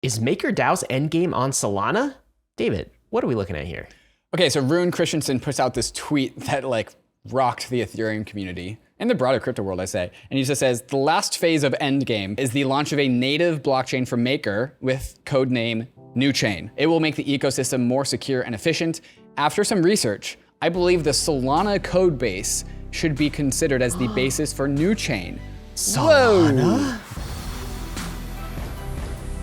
Is MakerDAO's endgame on Solana? David, what are we looking at here? Okay, so Rune Christensen puts out this tweet that like rocked the Ethereum community and the broader crypto world, I say. And he just says, the last phase of endgame is the launch of a native blockchain from Maker with codename NewChain. It will make the ecosystem more secure and efficient. After some research, I believe the Solana code base should be considered as the basis for NewChain. Solana? Whoa.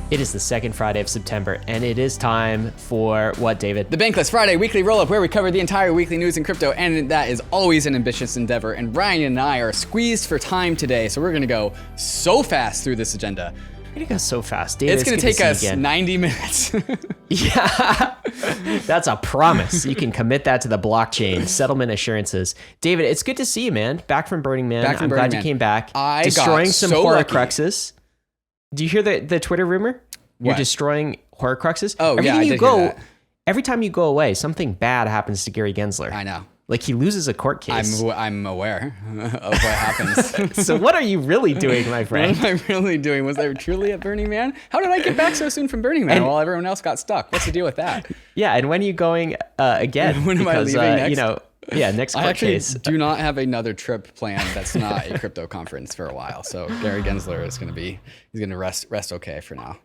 It is the second Friday of September, and it is time for what, David? The Bankless Friday weekly roll-up, where we cover the entire weekly news in crypto, and that is always an ambitious endeavor. And Ryan and I are squeezed for time today, so we're gonna go so fast through this agenda. We're gonna go so fast, David. It's gonna take us 90 minutes. Yeah, that's a promise. You can commit that to the blockchain. Settlement assurances. David, it's good to see you, man. Back from Burning Man. I'm glad you came back. I destroying got some so Horcruxes. Do you hear the Twitter rumor? You're What? Destroying Horcruxes? Oh, yeah, I did hear that. Every time you go away, something bad happens to Gary Gensler. I know. Like he loses a court case. I'm aware of what happens. So what are you really doing, my friend? What am I really doing? Was I truly at Burning Man? How did I get back so soon from Burning Man while everyone else got stuck? What's the deal with that? Yeah, and when are you going again? When am I leaving next? You know, yeah, next court I actually case. do not have another trip planned that's not a crypto conference for a while. So Gary Gensler is he's gonna rest okay for now.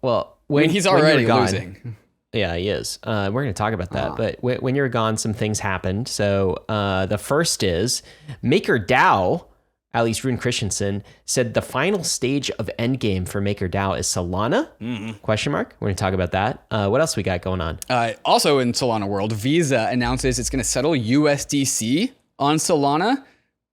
Well, he's already losing. Yeah, he is. We're going to talk about that. But when you're gone, some things happened. So the first is MakerDAO, at least Rune Christensen, said the final stage of endgame for MakerDAO is Solana? Question mark. We're going to talk about that. What else we got going on? Also in Solana world, Visa announces it's going to settle USDC on Solana,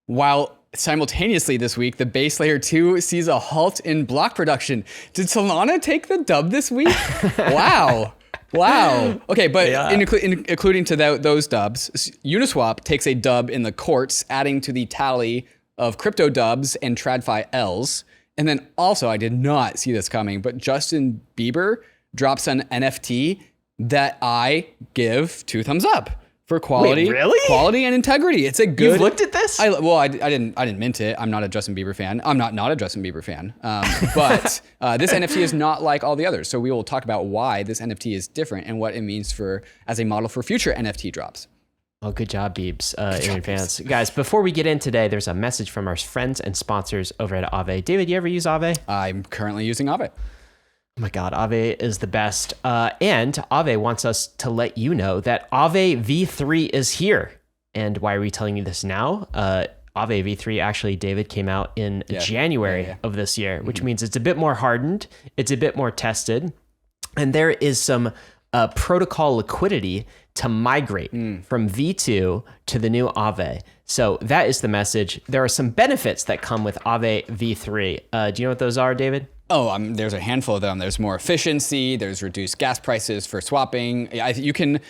while simultaneously this week, the base layer 2 sees a halt in block production. Did Solana take the dub this week? Wow. Okay, but including to those dubs, Uniswap takes a dub in the courts, adding to the tally of crypto dubs and TradFi Ls. And then also, I did not see this coming, but Justin Bieber drops an NFT that I give 2 thumbs up. For quality, Wait, really? Quality and integrity. It's a good. You've looked at this? I didn't mint it. I'm not a Justin Bieber fan. I'm not a Justin Bieber fan. But this NFT is not like all the others. So we will talk about why this NFT is different and what it means as a model for future NFT drops. Oh, good job, Biebs, in advance. Guys, before we get in today, there's a message from our friends and sponsors over at AAVE. David, you ever use AAVE? I'm currently using AAVE. Oh my God, AAVE is the best. And AAVE wants us to let you know that AAVE V3 is here. And why are we telling you this now? AAVE V3 actually, David, came out in January of this year, which means it's a bit more hardened. It's a bit more tested. And there is some protocol liquidity to migrate from V2 to the new AAVE. So that is the message. There are some benefits that come with AAVE V3. Do you know what those are, David? Oh, there's a handful of them. There's more efficiency. There's reduced gas prices for swapping. You can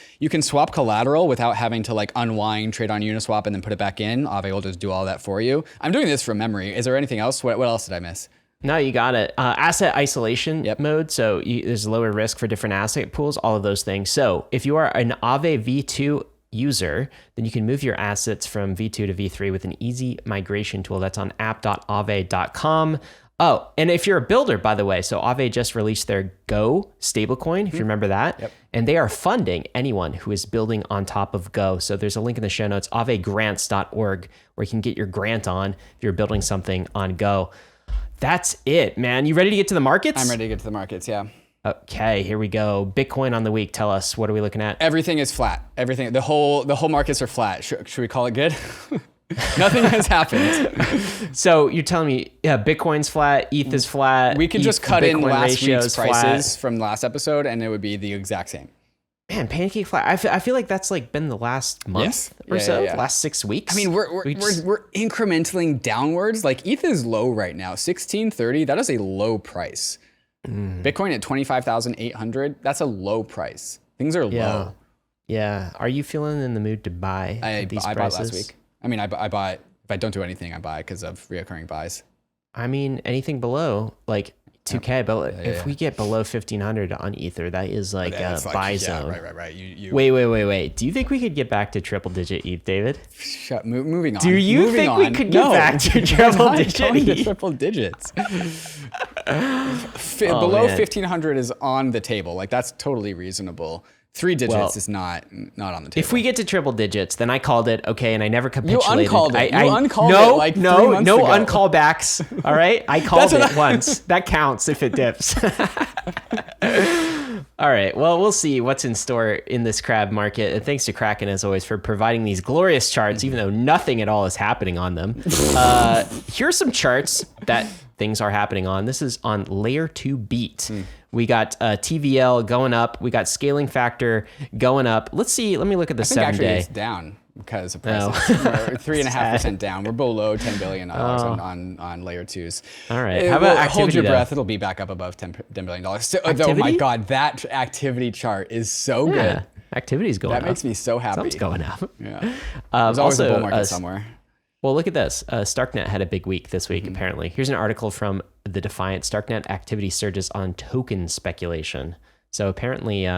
swap collateral without having to like unwind, trade on Uniswap, and then put it back in. Aave will just do all that for you. I'm doing this from memory. Is there anything else? What else did I miss? No, you got it. Asset isolation mode. So there's lower risk for different asset pools, all of those things. So if you are an AAVE V2 user, then you can move your assets from V2 to V3 with an easy migration tool. That's on app.aave.com. Oh, and if you're a builder, by the way, so Aave just released their Go stablecoin, if you remember that, and they are funding anyone who is building on top of Go. So there's a link in the show notes, aavegrants.org, where you can get your grant on if you're building something on Go. That's it, man. You ready to get to the markets? I'm ready to get to the markets, yeah. Okay, here we go. Bitcoin on the week. Tell us, what are we looking at? Everything is flat. Everything, the whole markets are flat. Should we call it good? Nothing has happened. So you're telling me, Bitcoin's flat, ETH is flat. We could just cut in last week's prices flat from last episode, and it would be the exact same. Man, pancake flat. I feel like that's like been the last month or so, last 6 weeks. I mean, we're incrementally downwards. Like ETH is low right now, 1630. That is a low price. Bitcoin at 25,800. That's a low price. Things are low. Yeah. Are you feeling in the mood to buy these prices? I bought last week. I mean, I buy, if I don't do anything, I buy because of reoccurring buys. I mean, anything below like 2K, but if we get below 1,500 on Ether, that is like a buy zone. Right. Wait. Do you think we could get back to triple digit ETH, David? Moving on. Do you think we could get back to triple digit ETH? Triple digits. Below 1,500 is on the table. Like, that's totally reasonable. 3 digits is not on the table. If we get to triple digits, then I called it, okay, and I never capitulated. You uncalled it. You uncalled it like 3 months ago. No uncall backs, all right? I called it once. That counts if it dips. All right, well, we'll see what's in store in this crab market. And thanks to KRAKEN, as always, for providing these glorious charts, even though nothing at all is happening on them. Here's some charts that things are happening on. This is on layer 2 beat. We got TVL going up. We got scaling factor going up. Let's see. Let me look at the 7-day. It's down because of prices. We're 3.5% down. We're below $10 billion on layer 2s. All right. How about activity? Hold your breath. It'll be back up above $10 billion. So, oh my God, that activity chart is so good. Activity's going up. That makes me so happy. Something's going up. Yeah. There's always a bull market somewhere. Well, look at this. Starknet had a big week this week, apparently. Here's an article from The Defiant. Starknet activity surges on token speculation. So apparently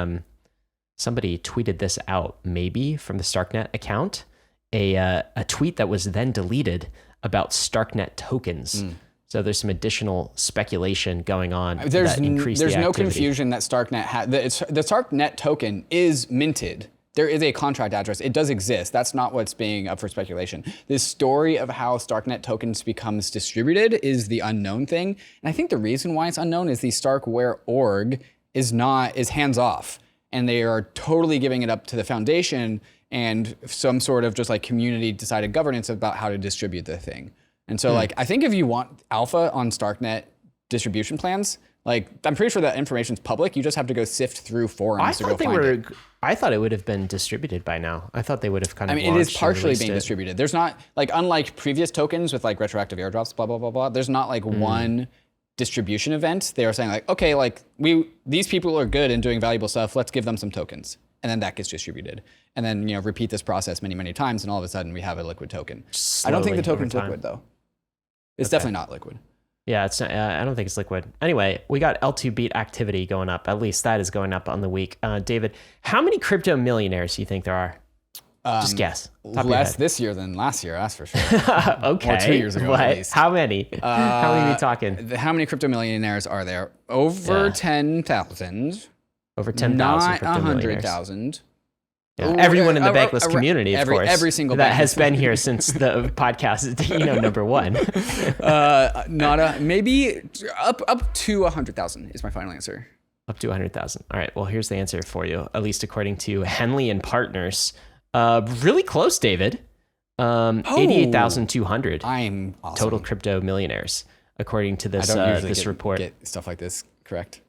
somebody tweeted this out, maybe from the Starknet account, a tweet that was then deleted about Starknet tokens. So there's some additional speculation going on that increased the activity. There's no confusion that Starknet the Starknet token is minted. There is a contract address. It does exist. That's not what's being up for speculation. This story of how Starknet tokens becomes distributed is the unknown thing. And I think the reason why it's unknown is the StarkWare org is hands off. And they are totally giving it up to the foundation and some sort of just like community decided governance about how to distribute the thing. And so like, I think if you want alpha on Starknet distribution plans, like, I'm pretty sure that information's public. You just have to go sift through forums to go find it. I thought it would have been distributed by now. I thought they would have kind of it is partially being distributed. There's not, like, unlike previous tokens with, like, retroactive airdrops, blah, blah, blah, blah, there's not, like, one distribution event. They are saying, like, okay, like, these people are good and doing valuable stuff. Let's give them some tokens. And then that gets distributed. And then, repeat this process many, many times, and all of a sudden we have a liquid token. I don't think the token's liquid, though. It's definitely not liquid. Yeah, it's. I don't think it's liquid. Anyway, we got L2 beat activity going up. At least that is going up on the week. David, how many crypto millionaires do you think there are? Just guess. Less this year than last year, that's for sure. Okay. Or 2 years ago, at least. How many? How many are we talking? How many crypto millionaires are there? Over 10,000. Over 10,000 Not crypto millionaires. 100,000. Yeah, everyone in the bankless community, of course. Every single that has been here since the podcast is, number one. Maybe up to 100,000 is my final answer. Up to 100,000. All right. Well, here's the answer for you, at least according to Henley and Partners. Really close, David. 88,200. I'm awesome. Total crypto millionaires, according to this this report. Get stuff like this correct.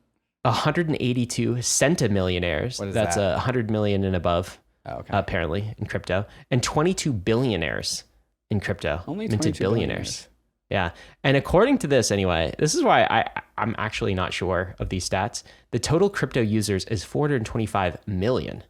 182 centimillionaires. That's 100 million and above, apparently, in crypto. And 22 billionaires in crypto. Only minted billionaires. Yeah. And according to this, anyway, this is why I'm actually not sure of these stats. The total crypto users is 425 million.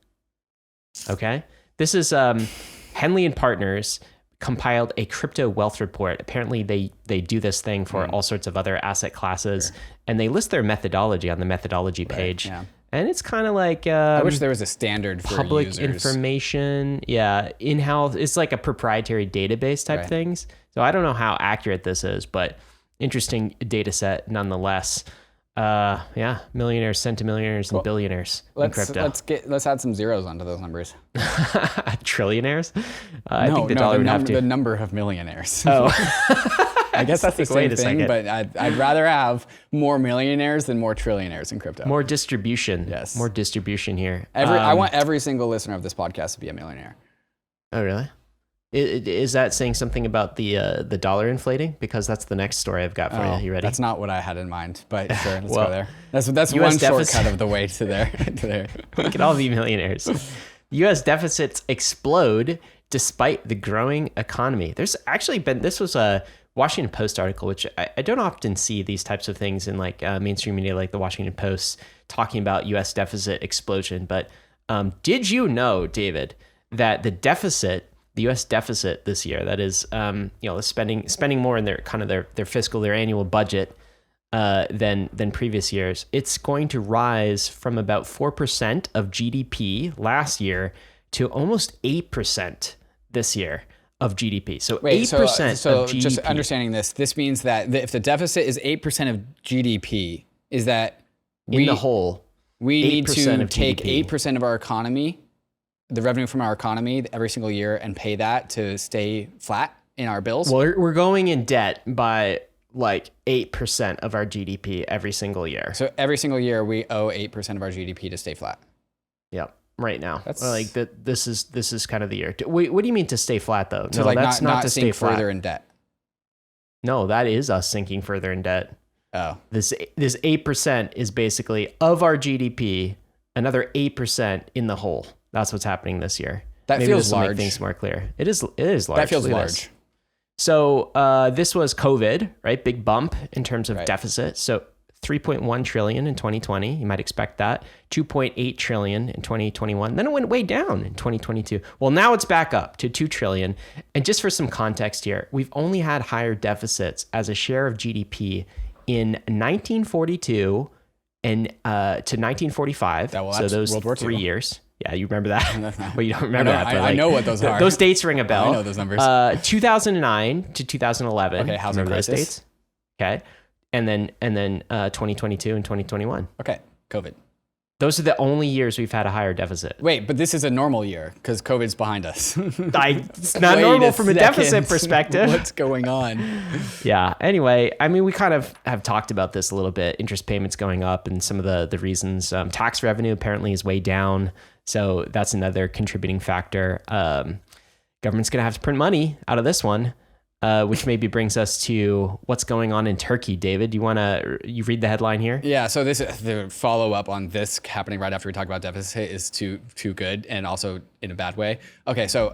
Okay? This is Henley and Partners compiled a crypto wealth report. Apparently they do this thing for all sorts of other asset classes, and they list their methodology on the methodology page. Yeah. And it's kind of like I wish there was a standard for public users. Information. Yeah, in-house. It's like a proprietary database type things. So I don't know how accurate this is, but interesting data set nonetheless. Millionaires, centimillionaires, and billionaires in crypto. Let's add some zeros onto those numbers. Trillionaires? I think the dollar would have to. The number of millionaires. Oh. I guess that's the same thing, but I'd rather have more millionaires than more trillionaires in crypto. More distribution. Yes. More distribution here. I want every single listener of this podcast to be a millionaire. Oh, really? Is that saying something about the dollar inflating? Because that's the next story I've got for you. You ready? That's not what I had in mind, but sure, let's go there. That's one shortcut of the way to there. We can all be millionaires. U.S. deficits explode despite the growing economy. There's actually been, this was a Washington Post article, which I don't often see these types of things in like mainstream media like the Washington Post talking about U.S. deficit explosion. But did you know, David, that the U.S. deficit this year, that is, spending more in their annual budget than previous years, it's going to rise from about 4% of GDP last year to almost 8% this year. of GDP. So Wait, 8% of GDP. Just understanding this means that if the deficit is 8% of GDP, is that in the whole, we need to take 8% of our economy, the revenue from our economy every single year, and pay that to stay flat in our bills? Well, we're going in debt by like 8% of our GDP every single year. So every single year we owe 8% of our GDP to stay flat. Yep. Right now, That's like this is kind of the year. What do you mean to stay flat though? To that's not to stay further in debt. No, that is us sinking further in debt. Oh, this 8% is basically of our GDP, another 8% in the hole. That's what's happening this year. That Maybe feels this will large. Make things more clear. It is large. That feels large. So this was COVID, right? Big bump in terms of deficit. So 3.1 trillion in 2020. You might expect that. 2.8 trillion in 2021. Then it went way down in 2022. Well, now it's back up to 2 trillion. And just for some context here, we've only had higher deficits as a share of GDP in 1942 and to 1945. So those World War 3 II. years. Yeah, you remember that? Well, you don't remember that. But I know what those are. Those dates ring a bell. I know those numbers. 2009 to 2011. Okay, housing remember crisis. those dates? Okay. And then 2022 and 2021. Okay, COVID. Those are the only years we've had a higher deficit. Wait, but this is a normal year because COVID's behind us. It's not normal from a deficit perspective. What's going on? Yeah. Anyway, I mean, we kind of have talked about this a little bit. Interest payments going up and some of the reasons. Tax revenue apparently is way down. So that's another contributing factor. Government's going to have to print money out of this one. Which maybe brings us to what's going on in Turkey. David, you read the headline here? Yeah, so the follow up on this happening right after we talk about deficit is too good and also in a bad way. Okay, so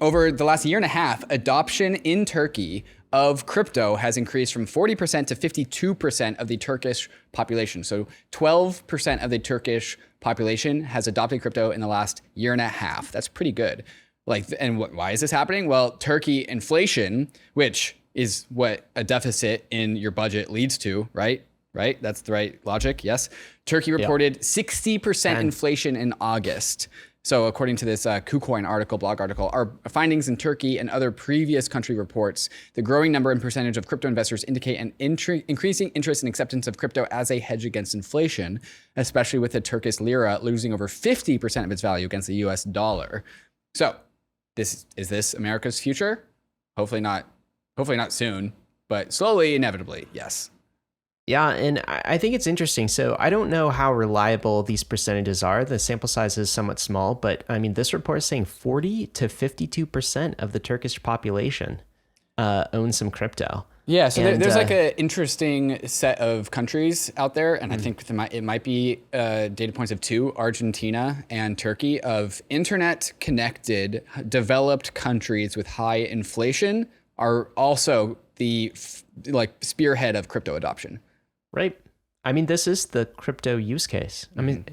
over the last year and a half, adoption in Turkey of crypto has increased from 40% to 52% of the Turkish population. So 12% of the Turkish population has adopted crypto in the last year and a half. That's pretty good. Why is this happening? Well, Turkey inflation, which is what a deficit in your budget leads to, right? Right? That's the right logic. Yes. Turkey reported 60% inflation in August. So according to this KuCoin blog article, our findings in Turkey and other previous country reports, the growing number and percentage of crypto investors indicate an increasing interest and acceptance of crypto as a hedge against inflation, especially with the Turkish lira losing over 50% of its value against the US dollar. So, is this America's future? Hopefully not soon, but slowly, inevitably, yes. Yeah, and I think it's interesting. So I don't know how reliable these percentages are. The sample size is somewhat small, but I mean, this report is saying 40 to 52% of the Turkish population owns some crypto. Yeah, so there's like an interesting set of countries out there, and I think it might be data points of two, Argentina and Turkey, of internet-connected, developed countries with high inflation are also the spearhead of crypto adoption. Right. I mean, this is the crypto use case. I mean,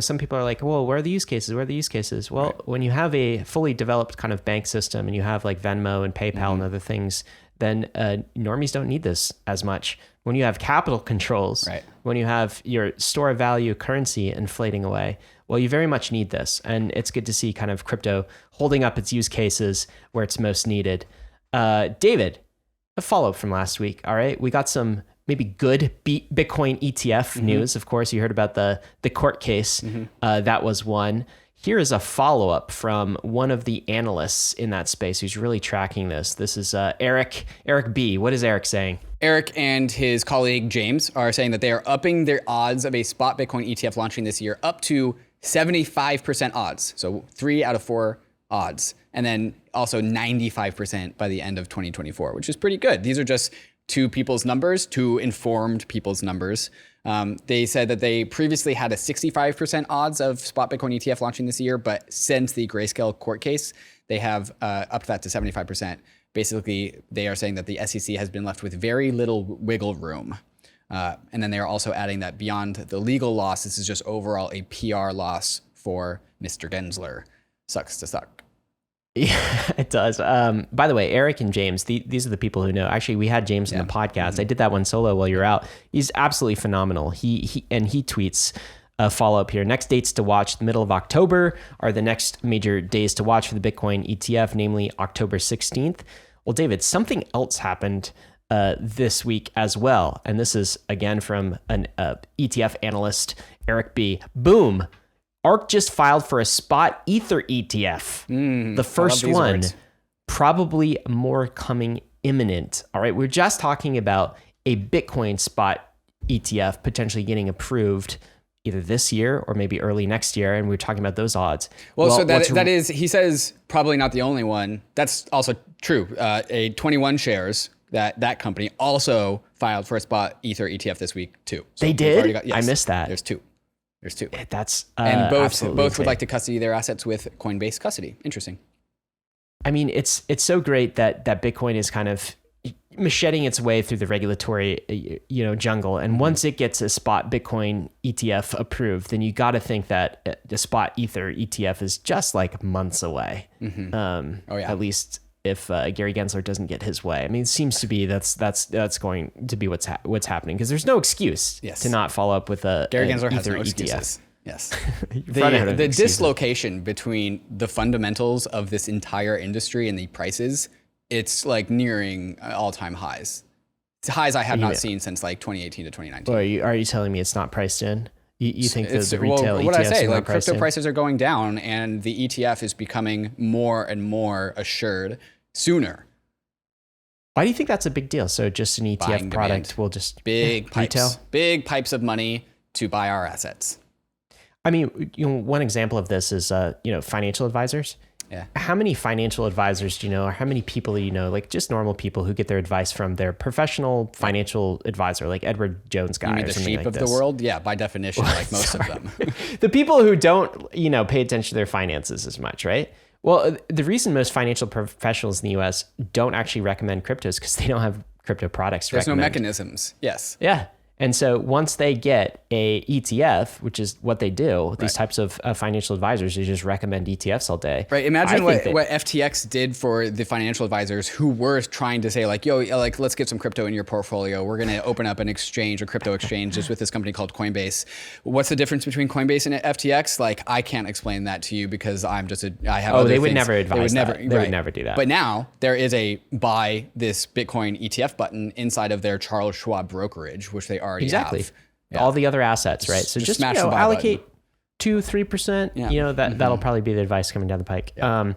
some people are like, well, where are the use cases? Where are the use cases? Well, when you have a fully developed kind of bank system and you have like Venmo and PayPal and other things, then normies don't need this as much. When you have capital controls, when you have your store of value currency inflating away, well, you very much need this. And it's good to see kind of crypto holding up its use cases where it's most needed. David, a follow-up from last week. All right, we got some maybe good Bitcoin ETF news. Of course, you heard about the court case. That was one. Here is a follow-up from one of the analysts in that space who's really tracking this. This is Eric B. What is Eric saying? Eric and his colleague James are saying that they are upping their odds of a spot Bitcoin ETF launching this year up to 75% odds. So 3 out of 4 odds. And then also 95% by the end of 2024, which is pretty good. These are just two informed people's numbers. They said that they previously had a 65% odds of spot Bitcoin ETF launching this year, but since the Grayscale court case, they have upped that to 75%. Basically, they are saying that the SEC has been left with very little wiggle room. And then they are also adding that beyond the legal loss, this is just overall a PR loss for Mr. Gensler. Sucks to suck. Yeah, it does. By the way, Eric and James, these are the people who know. Actually, we had James on the podcast. I did that one solo while you're out. He's absolutely phenomenal. He tweets follow-up here. Next dates to watch, the middle of October are the next major days to watch for the Bitcoin ETF, namely October 16th. Well, David, something else happened this week as well. And this is, again, from an ETF analyst, Eric B. Boom! ARK just filed for a spot Ether ETF. The first one, words. Probably more coming imminent. All right, we're just talking about a Bitcoin spot ETF potentially getting approved either this year or maybe early next year, and we're talking about those odds. Well, so that is, he says, probably not the only one. That's also true. A 21 shares, that company also filed for a spot Ether ETF this week too. So they did? Yes, I missed that. There's two. That's and both would like to custody their assets with Coinbase custody. Interesting. I mean, it's so great that Bitcoin is kind of macheting its way through the regulatory, jungle. And once it gets a spot Bitcoin ETF approved, then you got to think that the spot Ether ETF is just like months away. At least if Gary Gensler doesn't get his way. I mean, it seems to be that's going to be what's happening, because there's no excuse to not follow up with a Gary Gensler Ether has no ETF. Excuses. Yes. The dislocation between the fundamentals of this entire industry and the prices, it's like nearing all-time highs. It's highs I have not seen since like 2018 to 2019. Well, are you telling me it's not priced in? You think the retail ETFs what I say, are like crypto in? prices are going down, and the ETF is becoming more and more assured sooner. Why do you think that's a big deal? So just an ETF Buying product demand. will just Big pipes, retail? big pipes of money to buy our assets. I mean, one example of this is, financial advisors. Yeah. How many financial advisors do you know, or how many people do you know, like just normal people who get their advice from their professional financial advisor, like Edward Jones guy or something like this? The sheep of the world? Yeah, by definition, like most of them. The people who don't, pay attention to their finances as much, right? Well, the reason most financial professionals in the US don't actually recommend cryptos is because they don't have crypto products to There's recommend. no mechanisms. Yes. Yeah. And so once they get a ETF, which is what they do, these types of financial advisors, they just recommend ETFs all day. Right. Imagine what FTX did for the financial advisors who were trying to say like, let's get some crypto in your portfolio. We're going to open up an exchange, a crypto exchange, just with this company called Coinbase. What's the difference between Coinbase and FTX? Like, I can't explain that to you because I have other they would things. never advise that. They would never do that. But now there is a buy this Bitcoin ETF button inside of their Charles Schwab brokerage, which they already have. Yeah. All the other assets, right? So just allocate 2-3%. That'll probably be the advice coming down the pike. Yeah.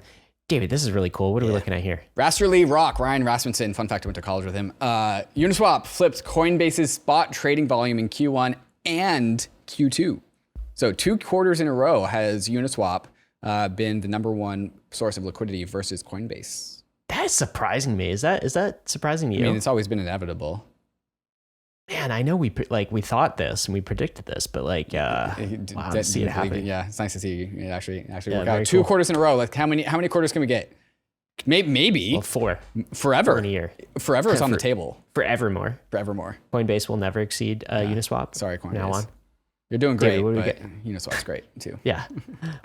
David, this is really cool. What are we looking at here? Rasterly Rock, Ryan Rasmussen. Fun fact, I went to college with him. Uniswap flipped Coinbase's spot trading volume in Q1 and Q2. So 2 quarters in a row has Uniswap been the number one source of liquidity versus Coinbase. That is surprising me. Is that surprising to you? I mean, it's always been inevitable. Man, I know we thought this and we predicted this, but wow, to see it happen. Yeah, it's nice to see it actually work out. 2 quarters in a row. Like how many quarters can we get? Maybe. Well, 4. Forever. 4 in a year. Forever is on the table. Forevermore. Coinbase will never exceed Uniswap. Sorry, Coinbase. Now on. You're doing great, but Uniswap's great too. Yeah.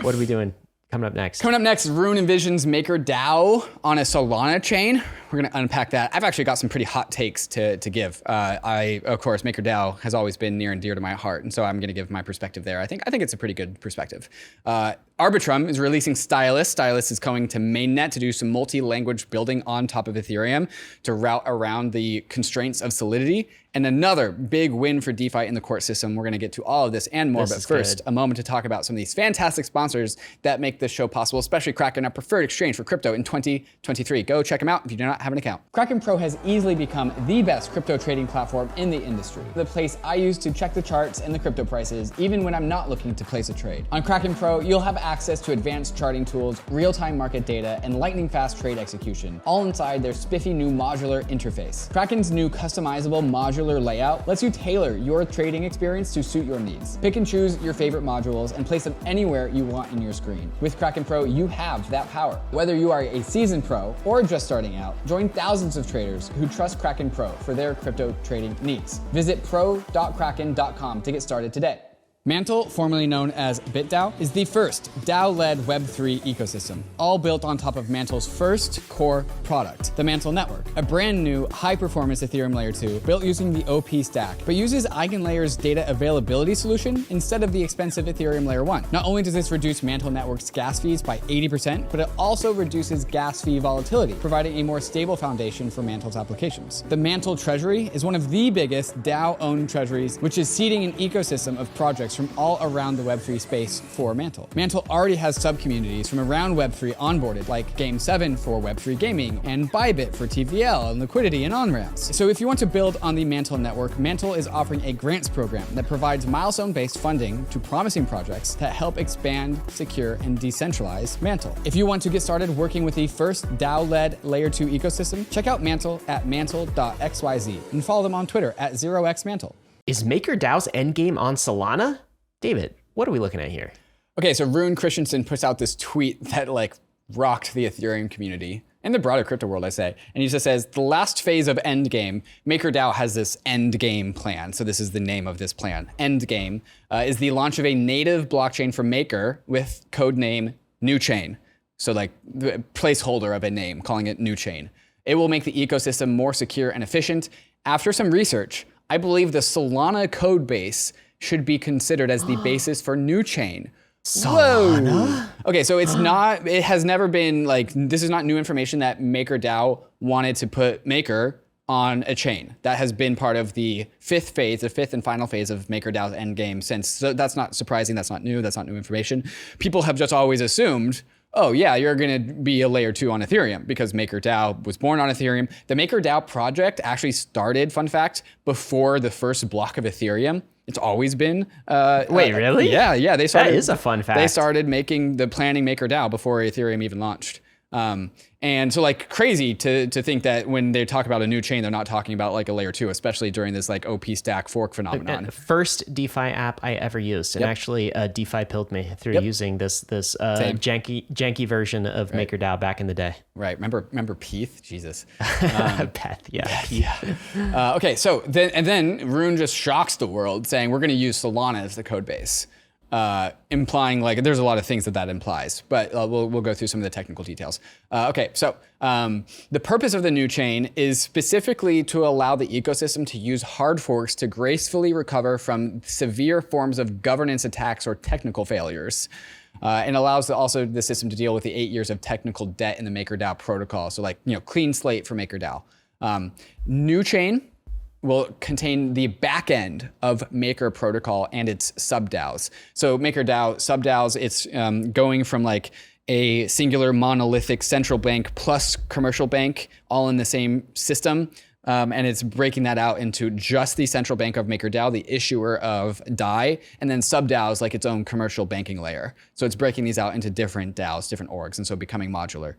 What are we doing? Coming up next, Rune envisions MakerDAO on a Solana chain. We're going to unpack that. I've actually got some pretty hot takes to give. Of course, MakerDAO has always been near and dear to my heart, and so I'm going to give my perspective there. I think it's a pretty good perspective. Arbitrum is releasing Stylus. Stylus is going to mainnet to do some multi-language building on top of Ethereum to route around the constraints of Solidity. And another big win for DeFi in the court system. We're going to get to all of this and more. But first, a moment to talk about some of these fantastic sponsors that make this show possible, especially KRAKEN, our preferred exchange for crypto in 2023. Go check them out if you do not have an account. KRAKEN Pro has easily become the best crypto trading platform in the industry. The place I use to check the charts and the crypto prices, even when I'm not looking to place a trade. On KRAKEN Pro, you'll have access to advanced charting tools, real-time market data, and lightning-fast trade execution, all inside their spiffy new modular interface. KRAKEN's new customizable modular layout lets you tailor your trading experience to suit your needs. Pick and choose your favorite modules and place them anywhere you want in your screen. With KRAKEN Pro, you have that power. Whether you are a seasoned pro or just starting out, join thousands of traders who trust KRAKEN Pro for their crypto trading needs. Visit pro.kraken.com to get started today. MANTLE, formerly known as BitDAO, is the first DAO-led Web3 ecosystem, all built on top of MANTLE's first core product, the MANTLE Network, a brand new high-performance Ethereum Layer 2 built using the OP stack, but uses EigenLayer's data availability solution instead of the expensive Ethereum Layer 1. Not only does this reduce MANTLE Network's gas fees by 80%, but it also reduces gas fee volatility, providing a more stable foundation for MANTLE's applications. The MANTLE Treasury is one of the biggest DAO-owned treasuries, which is seeding an ecosystem of projects from all around the Web3 space for MANTLE. MANTLE already has sub-communities from around Web3 onboarded, like Game 7 for Web3 gaming, and Bybit for TVL and liquidity and on-ramps. So if you want to build on the MANTLE network, MANTLE is offering a grants program that provides milestone-based funding to promising projects that help expand, secure, and decentralize MANTLE. If you want to get started working with the first DAO-led Layer 2 ecosystem, check out MANTLE at mantle.xyz and follow them on Twitter at 0xmantle. Is MakerDAO's endgame on Solana? David, what are we looking at here? Okay, so Rune Christensen puts out this tweet that rocked the Ethereum community and the broader crypto world, I say. And he just says, the last phase of endgame, MakerDAO has this endgame plan. So this is the name of this plan. Endgame is the launch of a native blockchain for Maker with codename NewChain. So the placeholder of a name, calling it NewChain. It will make the ecosystem more secure and efficient. After some research, I believe the Solana code base should be considered as the basis for NewChain. Solana? Whoa. Okay, so it has never been this is not new information that MakerDAO wanted to put Maker on a chain. That has been part of the fifth and final phase of MakerDAO's endgame since. So that's not surprising, that's not new information. People have just always assumed, oh yeah, you're gonna be a layer 2 on Ethereum because MakerDAO was born on Ethereum. The MakerDAO project actually started, fun fact, before the first block of Ethereum. It's always been. Wait, really? Yeah. They started. That is a fun fact. They started planning MakerDAO before Ethereum even launched. And so crazy to think that when they talk about a new chain, they're not talking about a layer 2, especially during this OP stack fork phenomenon. First DeFi app I ever used, and actually DeFi pilled me through using this janky version of MakerDAO back in the day. Right. Remember Peeth? Jesus. Peth, yeah. Peeth. Okay. So then Rune just shocks the world, saying we're going to use Solana as the code base. Implying there's a lot of things that implies, but we'll go through some of the technical details. Okay, so the purpose of the new chain is specifically to allow the ecosystem to use hard forks to gracefully recover from severe forms of governance attacks or technical failures. And allows also the system to deal with the 8 years of technical debt in the MakerDAO protocol. So clean slate for MakerDAO. New chain will contain the back end of Maker protocol and its sub-DAOs. So MakerDAO sub-DAOs, it's going from a singular monolithic central bank plus commercial bank all in the same system. And it's breaking that out into just the central bank of MakerDAO, the issuer of DAI, and then sub-DAOs its own commercial banking layer. So it's breaking these out into different DAOs, different orgs, and so becoming modular.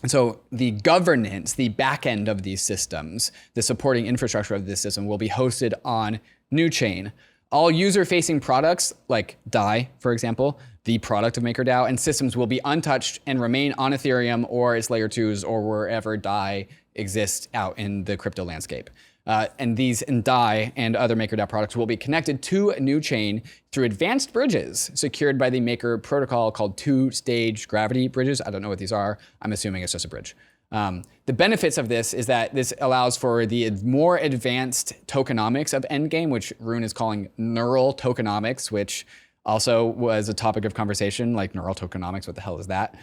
And so the governance, the back end of these systems, the supporting infrastructure of this system will be hosted on NewChain. All user-facing products like DAI, for example, the product of MakerDAO, and systems will be untouched and remain on Ethereum or its layer 2s or wherever DAI exists out in the crypto landscape. And DAI and other MakerDAO products will be connected to a new chain through advanced bridges secured by the Maker protocol called two-stage gravity bridges. I don't know what these are. I'm assuming it's just a bridge. The benefits of this is that this allows for the more advanced tokenomics of Endgame, which Rune is calling neural tokenomics, which also was a topic of conversation, neural tokenomics. What the hell is that?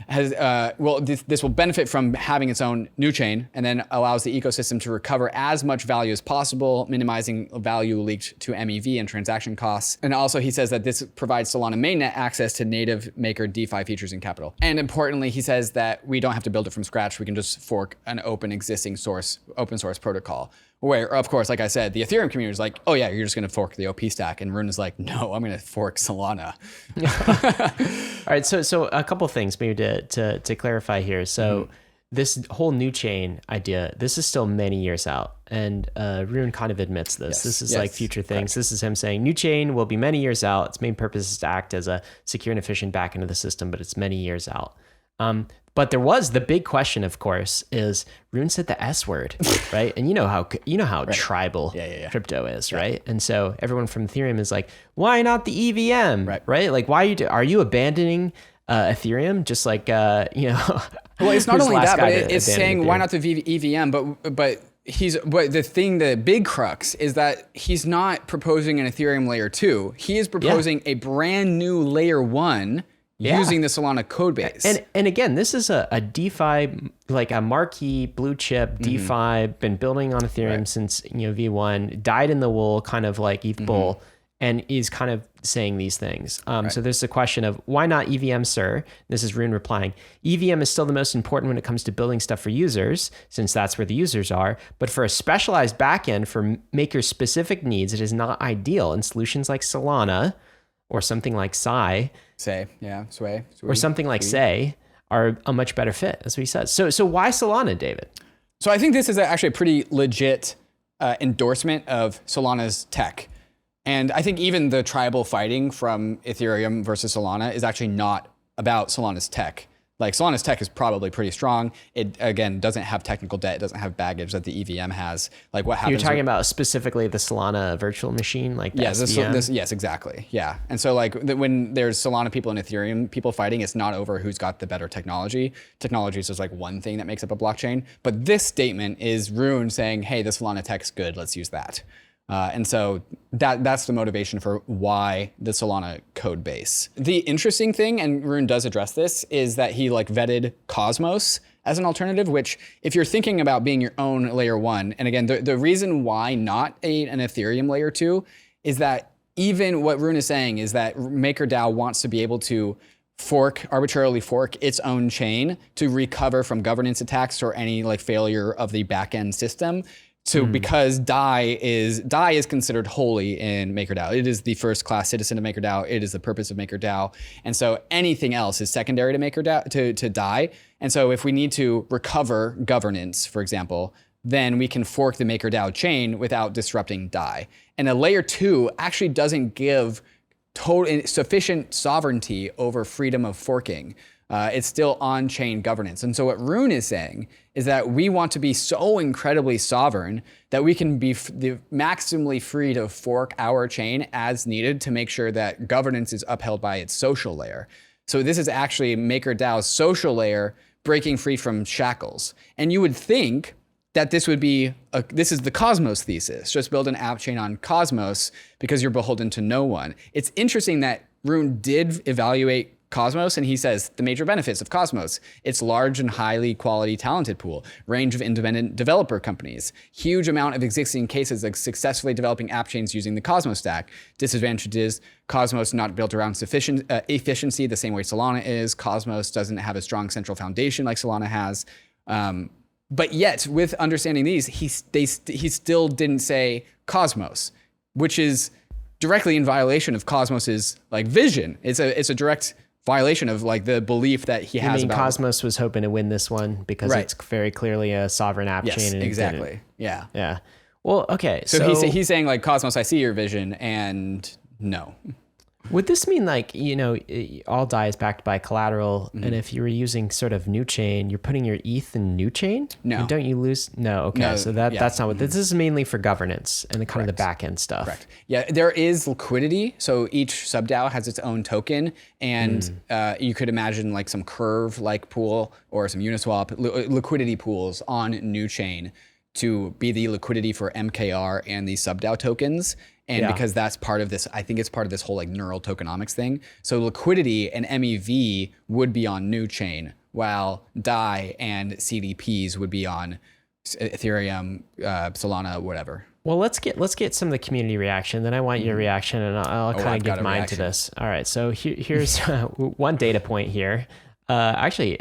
This will benefit from having its own new chain, and then allows the ecosystem to recover as much value as possible, minimizing value leaked to MEV and transaction costs. And also he says that this provides Solana mainnet access to native Maker DeFi features and capital. And importantly, he says that we don't have to build it from scratch. We can just fork an open source protocol. Where, of course, like I said, the Ethereum community is like, oh yeah, you're just going to fork the OP stack. And Rune is like, no, I'm going to fork Solana. All right, so a couple things maybe to clarify here. So this whole new chain idea, this is still many years out. And Rune kind of admits this. Yes. This is future things. Correct. This is him saying new chain will be many years out. Its main purpose is to act as a secure and efficient backend of the system, but it's many years out. But there was the big question, of course, is Rune said the S word, right? And you know how right. Tribal crypto is, right? And so everyone from Ethereum is like, why not the EVM, right? Like, why are you abandoning Ethereum? Just like Well, it's not only that, but it's saying Ethereum. Why not the EVM? But the big crux is that he's not proposing an Ethereum layer 2. He is proposing a brand new layer 1. Using the Solana code base. And again, this is a DeFi, like a marquee blue chip DeFi, been building on Ethereum since V1, died in the wool, kind of like ETH Bull, and is kind of saying these things. So there's the question of why not EVM, sir? This is Rune replying. EVM is still the most important when it comes to building stuff for users, since that's where the users are. But for a specialized backend for maker specific needs, it is not ideal. And solutions like Solana or something like Sway, or something like Say are a much better fit, as he says. So why Solana, David? So I think this is actually a pretty legit endorsement of Solana's tech. And I think even the tribal fighting from Ethereum versus Solana is actually not about Solana's tech. Like Solana's tech is probably pretty strong. It, again, doesn't have technical debt. It doesn't have baggage that the EVM has. Like what happens— You're talking about specifically the Solana virtual machine, like the SVM? Yes, exactly. Yeah. And so like when there's Solana people and Ethereum people fighting, it's not over who's got the better technology. Technology is just like one thing that makes up a blockchain. But this statement is Rune saying, hey, the Solana tech is good. Let's use that. And so that's the motivation for why the Solana code base. The interesting thing, and Rune does address this, is that he vetted Cosmos as an alternative, which if you're thinking about being your own layer 1, and again, the reason why not an Ethereum layer 2 is that even what Rune is saying is that MakerDAO wants to be able to arbitrarily fork its own chain to recover from governance attacks or any failure of the backend system. So because DAI is considered holy in MakerDAO. It is the first class citizen of MakerDAO. It is the purpose of MakerDAO. And so anything else is secondary to MakerDAO, to DAI. And so if we need to recover governance, for example, then we can fork the MakerDAO chain without disrupting DAI. And a layer 2 actually doesn't give sufficient sovereignty over freedom of forking. It's still on-chain governance. And so what Rune is saying is that we want to be so incredibly sovereign that we can be maximally free to fork our chain as needed to make sure that governance is upheld by its social layer. So this is actually MakerDAO's social layer breaking free from shackles. And you would think that this is the Cosmos thesis. Just build an app chain on Cosmos because you're beholden to no one. It's interesting that Rune did evaluate Cosmos, and he says the major benefits of Cosmos: its large and highly quality talented pool, range of independent developer companies, huge amount of existing cases of successfully developing app chains using the Cosmos stack. Disadvantages: Cosmos not built around sufficient efficiency the same way Solana is. Cosmos doesn't have a strong central foundation like Solana has. But yet, with understanding these, he still didn't say Cosmos, which is directly in violation of Cosmos's vision. It's a direct violation of the belief that he has. About Cosmos was hoping to win this one because it's very clearly a sovereign app chain. And exactly. Yeah. Yeah. Well, okay. So he's saying Cosmos, I see your vision, and no. Would this mean all DAI is backed by collateral, and if you were using sort of new chain, you're putting your ETH in new chain? No. And don't you lose? No. Okay. No, so that's not what this is. Mainly for governance and kind of the back end stuff. Correct. Yeah, there is liquidity. So each subDAO has its own token, and you could imagine some Curve pool or some Uniswap liquidity pools on new chain to be the liquidity for MKR and the subDAO tokens. And because that's part of this, I think it's part of this whole neural tokenomics thing. So liquidity and MEV would be on new chain, while DAI and CDPs would be on Ethereum, Solana, whatever. Well, let's get some of the community reaction. Then I want your reaction, and I'll kind of give mine to this. All right. So here's one data point here. Actually,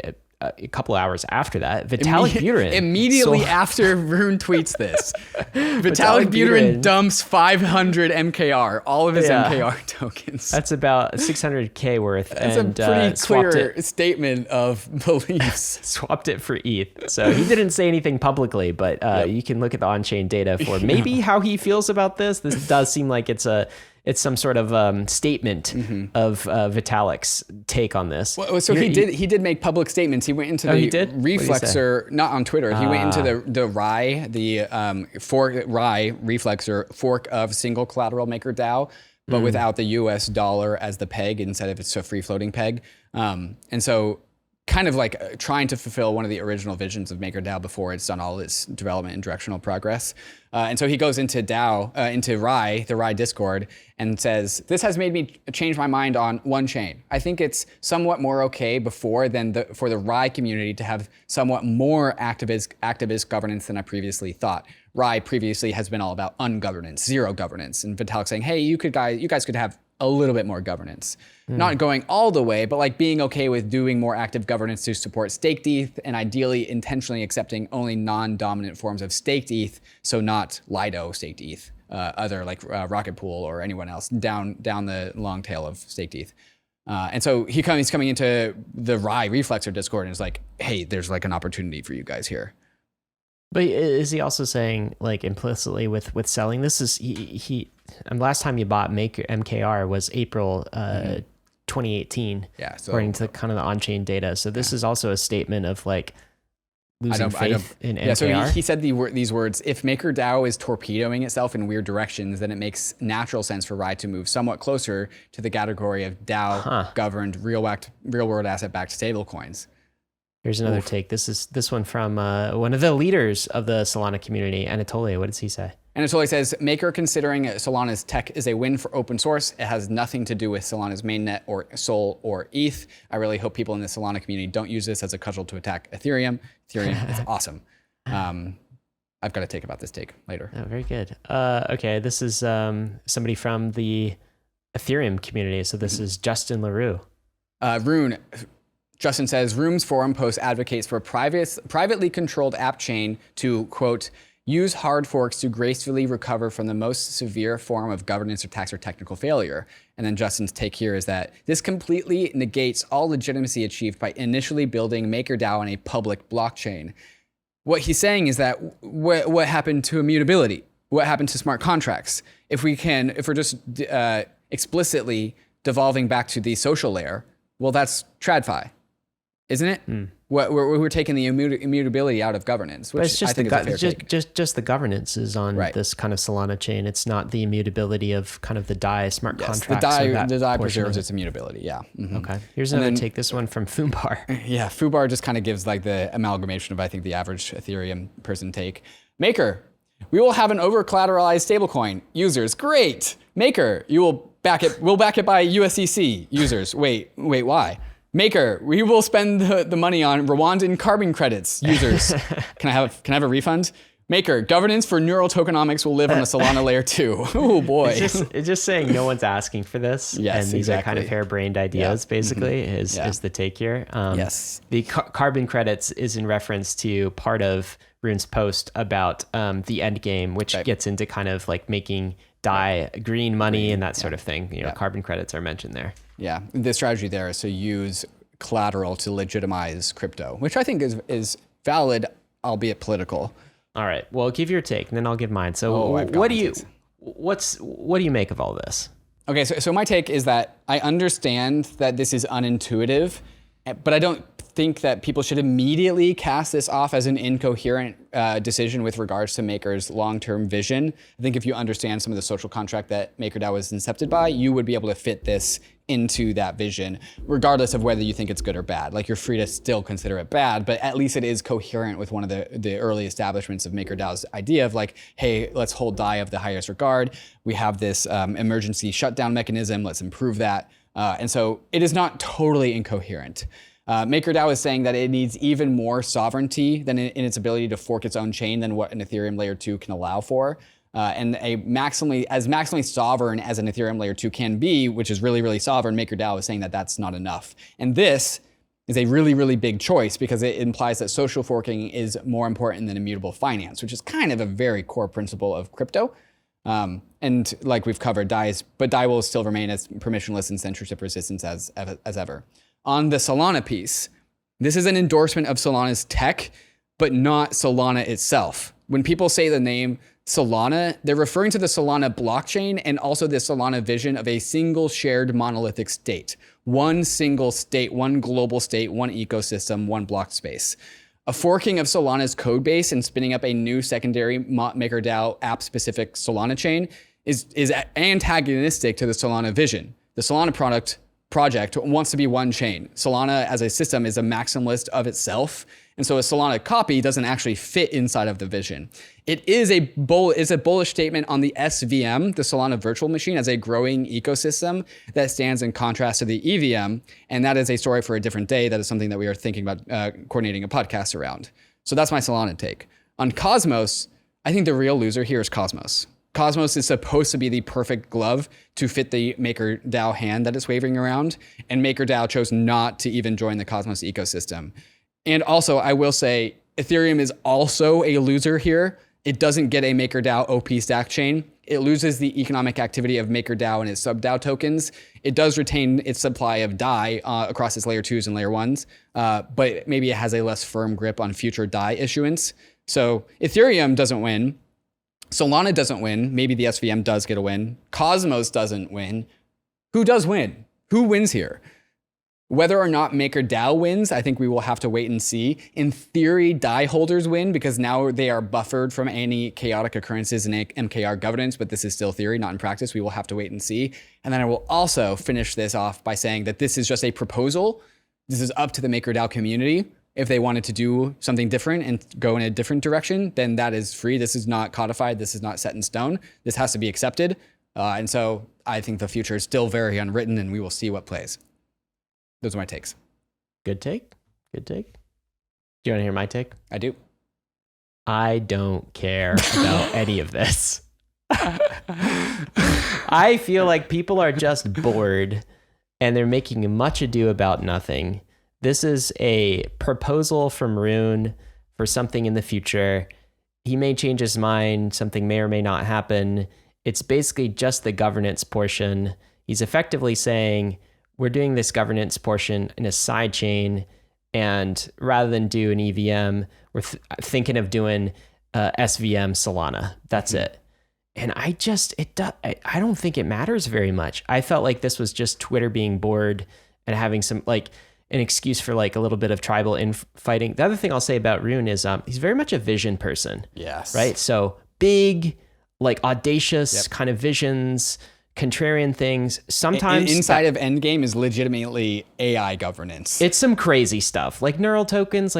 a couple hours after that, Vitalik Buterin. Immediately after Rune tweets this, Vitalik Buterin dumps 500 MKR, all of his MKR tokens. That's about 600K worth. That's a pretty clear statement of beliefs. Swapped it for ETH. So he didn't say anything publicly, but you can look at the on-chain data for maybe how he feels about this. This does seem like it's a it's some sort of statement of Vitalik's take on this. Well, so he did make public statements. He went into the Reflexer, not on Twitter. He went into the Rye, Rye Reflexer fork of single collateral MakerDAO, but without the US dollar as the peg instead of it's a free floating peg. And so kind of like trying to fulfill one of the original visions of MakerDAO before it's done all its development and directional progress. And so he goes into into Rye, the Rye Discord, and says, this has made me change my mind on one chain. I think it's somewhat more okay before than for the Rye community to have somewhat more activist governance than I previously thought. Rye previously has been all about ungovernance, zero governance. And Vitalik saying, hey, you guys could have a little bit more governance. Not going all the way, but like being okay with doing more active governance to support staked ETH and ideally intentionally accepting only non-dominant forms of staked ETH, so not Lido staked ETH, other like RocketPool or anyone else down the long tail of staked ETH. And so he's coming into the Rye Reflexer Discord and is like, hey, there's like an opportunity for you guys here. But is he also saying, like, implicitly with selling? This is last time you bought MKR was April 2018. Yeah, so according to kind of the on-chain data. So this is also a statement of like losing faith in MKR. Yeah, so he said these words: if MakerDAO is torpedoing itself in weird directions, then it makes natural sense for Rye to move somewhat closer to the category of DAO governed real-world asset-backed stablecoins. Here's another take. This one from one of the leaders of the Solana community, Anatoly. What does he say? Anatoly says, Maker considering Solana's tech is a win for open source. It has nothing to do with Solana's mainnet or Sol or ETH. I really hope people in the Solana community don't use this as a cudgel to attack Ethereum. Ethereum is awesome. I've got a take about this take later. Oh, very good. Okay, this is somebody from the Ethereum community. So this is Justin Leroux. Rune. Justin says, Room's forum post advocates for a privately controlled app chain to, quote, use hard forks to gracefully recover from the most severe form of governance or tax or technical failure. And then Justin's take here is that this completely negates all legitimacy achieved by initially building MakerDAO on a public blockchain. What he's saying is that what happened to immutability? What happened to smart contracts? If we're just explicitly devolving back to the social layer, well, that's TradFi. Isn't it? We're taking the immutability out of governance, which I think is a fair take. Just the governance is on this kind of Solana chain. It's not the immutability of kind of the DAI smart contracts. The DAI preserves its immutability, yeah. Okay. Here's another take, this one from Foobar. Yeah, Foobar just kind of gives like the amalgamation of, I think, the average Ethereum person take. Maker, we will have an over-collateralized stablecoin. Users, great. Maker, we'll back it by USDC. Users, wait, why? Maker, we will spend the money on Rwandan carbon credits. Users, can I have a refund? Maker, governance for neural tokenomics will live on the Solana layer 2. Oh boy. It's just saying no one's asking for this. Yes, and these are kind of harebrained ideas, basically, is the take here. Yes. The carbon credits is in reference to part of Rune's post about the endgame, which gets into kind of like making DAI green money and that sort of thing. You know, carbon credits are mentioned there. Yeah, the strategy there is to use collateral to legitimize crypto, which I think is valid, albeit political. All right, well, give your take, and then I'll give mine. So, what do you make of all this? Okay, so my take is that I understand that this is unintuitive, but I don't think that people should immediately cast this off as an incoherent decision with regards to Maker's long-term vision. I think if you understand some of the social contract that MakerDAO was incepted by, you would be able to fit this into that vision, regardless of whether you think it's good or bad. Like, you're free to still consider it bad, but at least it is coherent with one of the early establishments of MakerDAO's idea of like, hey, let's hold DAI of the highest regard. We have this emergency shutdown mechanism. Let's improve that. And so it is not totally incoherent. MakerDAO is saying that it needs even more sovereignty than in its ability to fork its own chain than what an Ethereum layer 2 can allow for. And as maximally sovereign as an Ethereum layer 2 can be, which is really, really sovereign, MakerDAO is saying that that's not enough. And this is a really, really big choice because it implies that social forking is more important than immutable finance, which is kind of a very core principle of crypto. And like we've covered, DAI will still remain as permissionless and censorship resistant as ever. On the Solana piece, this is an endorsement of Solana's tech, but not Solana itself. When people say the name Solana, they're referring to the Solana blockchain and also the Solana vision of a single shared monolithic state. One single state, one global state, one ecosystem, one block space. A forking of Solana's code base and spinning up a new secondary MakerDAO app-specific Solana chain is antagonistic to the Solana vision. The Solana project wants to be one chain. Solana as a system is a maximalist of itself. And so a Solana copy doesn't actually fit inside of the vision. It is a bullish statement on the SVM, the Solana virtual machine, as a growing ecosystem that stands in contrast to the EVM. And that is a story for a different day. That is something that we are thinking about coordinating a podcast around. So that's my Solana take. On Cosmos, I think the real loser here is Cosmos. Cosmos is supposed to be the perfect glove to fit the MakerDAO hand that is waving around, and MakerDAO chose not to even join the Cosmos ecosystem. And also, I will say, Ethereum is also a loser here. It doesn't get a MakerDAO OP stack chain. It loses the economic activity of MakerDAO and its sub-DAO tokens. It does retain its supply of DAI across its layer 2s and layer 1s, but maybe it has a less firm grip on future DAI issuance. So Ethereum doesn't win. Solana doesn't win. Maybe the SVM does get a win. Cosmos doesn't win. Who does win? Who wins here? Whether or not MakerDAO wins, I think we will have to wait and see. In theory, DAI holders win because now they are buffered from any chaotic occurrences in MKR governance, but this is still theory, not in practice. We will have to wait and see. And then I will also finish this off by saying that this is just a proposal. This is up to the MakerDAO community. If they wanted to do something different and go in a different direction, then that is free. This is not codified. This is not set in stone. This has to be accepted. And so I think the future is still very unwritten, and we will see what plays. Those are my takes. Good take. Good take. Do you want to hear my take? I do. I don't care about any of this. I feel like people are just bored and they're making much ado about nothing. This is a proposal from Rune for something in the future. He may change his mind. Something may or may not happen. It's basically just the governance portion. He's effectively saying, we're doing this governance portion in a side chain, and rather than do an EVM, we're thinking of doing SVM Solana. That's it. And I don't think it matters very much. I felt like this was just Twitter being bored and having some an excuse for a little bit of tribal infighting. The other thing I'll say about Rune is he's very much a vision person. Yes. Right? So big, audacious kind of visions, contrarian things. Sometimes inside of Endgame is legitimately AI governance. It's some crazy stuff like neural tokens,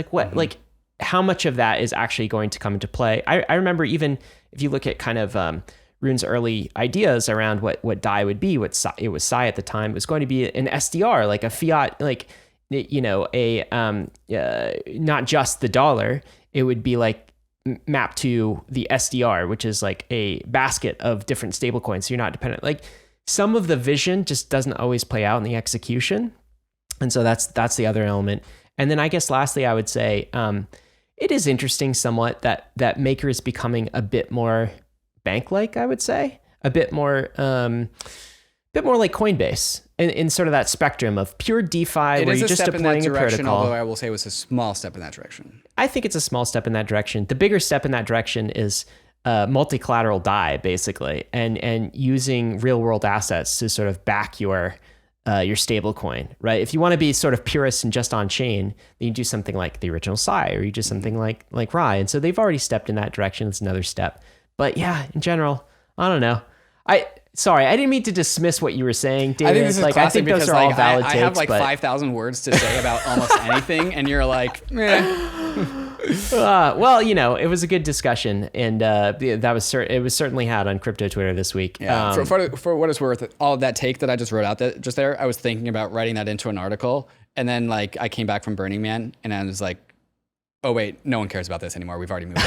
how much of that is actually going to come into play. I remember even if you look at kind of Rune's early ideas around what DAI would be, it was Psi at the time, it was going to be an SDR, like a fiat, not just the dollar. It would be mapped to the SDR, which is a basket of different stablecoins. So you're not dependent. Some of the vision just doesn't always play out in the execution. And so that's the other element. And then I guess lastly, I would say it is interesting somewhat that Maker is becoming a bit more bank-like, I would say, a bit more like Coinbase in sort of that spectrum of pure DeFi where you're just deploying a protocol. Although I will say it was a small step in that direction. I think it's a small step in that direction. The bigger step in that direction is multi-collateral DAI, basically, and using real-world assets to sort of back your stablecoin, right? If you want to be sort of purist and just on chain, then you do something like the original Psi, or you do something like Rye. And so they've already stepped in that direction. It's another step. But yeah, in general, I don't know. Sorry, I didn't mean to dismiss what you were saying, David. I think this is classic I think those are all valid takes. I have 5,000 words to say about almost anything, and you're like, well, it was a good discussion, and it was certainly had on crypto Twitter this week. Yeah. For what it's worth, all of that take that I just wrote out just there, I was thinking about writing that into an article, and then I came back from Burning Man, and I was like, oh wait, no one cares about this anymore. We've already moved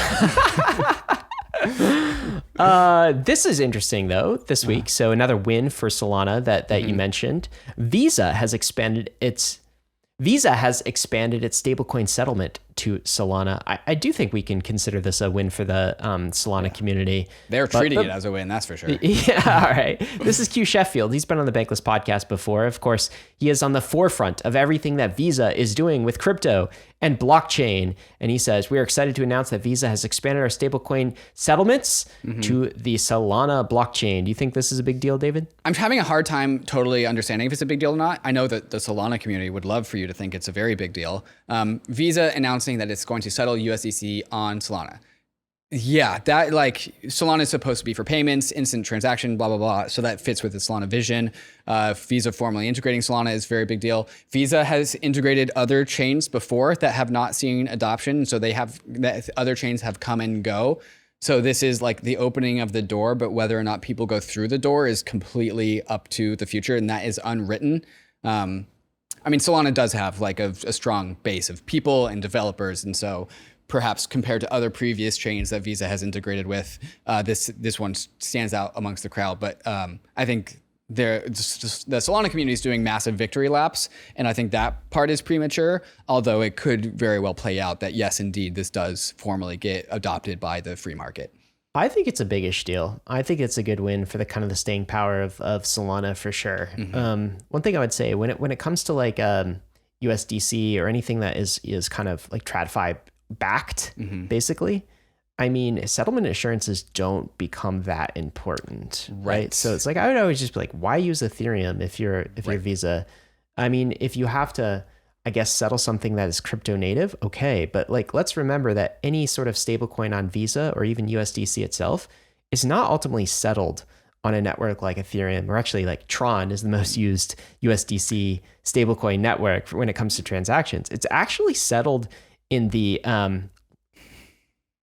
on. This is interesting though this week. So another win for Solana that you mentioned. Visa has expanded its stablecoin settlement to Solana. I do think we can consider this a win for the Solana community. They're treating it as a win, that's for sure. Yeah, all right. This is Q Sheffield. He's been on the Bankless podcast before. Of course, he is on the forefront of everything that Visa is doing with crypto and blockchain. And he says, we are excited to announce that Visa has expanded our stablecoin settlements to the Solana blockchain. Do you think this is a big deal, David? I'm having a hard time totally understanding if it's a big deal or not. I know that the Solana community would love for you to think it's a very big deal. Visa announcing that it's going to settle USDC on Solana. Yeah, that like Solana is supposed to be for payments, instant transaction, blah, blah, blah. So that fits with the Solana vision. Visa formally integrating Solana is a very big deal. Visa has integrated other chains before that have not seen adoption. So they have, that other chains have come and go. So this is like the opening of the door, but whether or not people go through the door is completely up to the future. And that is unwritten. I mean, Solana does have like a strong base of people and developers. And so perhaps compared to other previous chains that Visa has integrated with, this one stands out amongst the crowd. But I think the Solana community is doing massive victory laps, and I think that part is premature, although it could very well play out that, yes, indeed, this does formally get adopted by the free market. I think it's a big-ish deal. I think it's a good win for the kind of the staying power of Solana for sure. One thing I would say when it comes to like USDC or anything that is kind of like TradFi backed, basically, I mean, settlement assurances don't become that important, right? So it's like, I would always just be like, why use Ethereum if you're Visa? I mean, if you have to, I guess, settle something that is crypto native, okay. But like, let's remember that any sort of stablecoin on Visa or even USDC itself is not ultimately settled on a network like Ethereum, or actually like Tron is the most used USDC stablecoin network when it comes to transactions. It's actually settled in the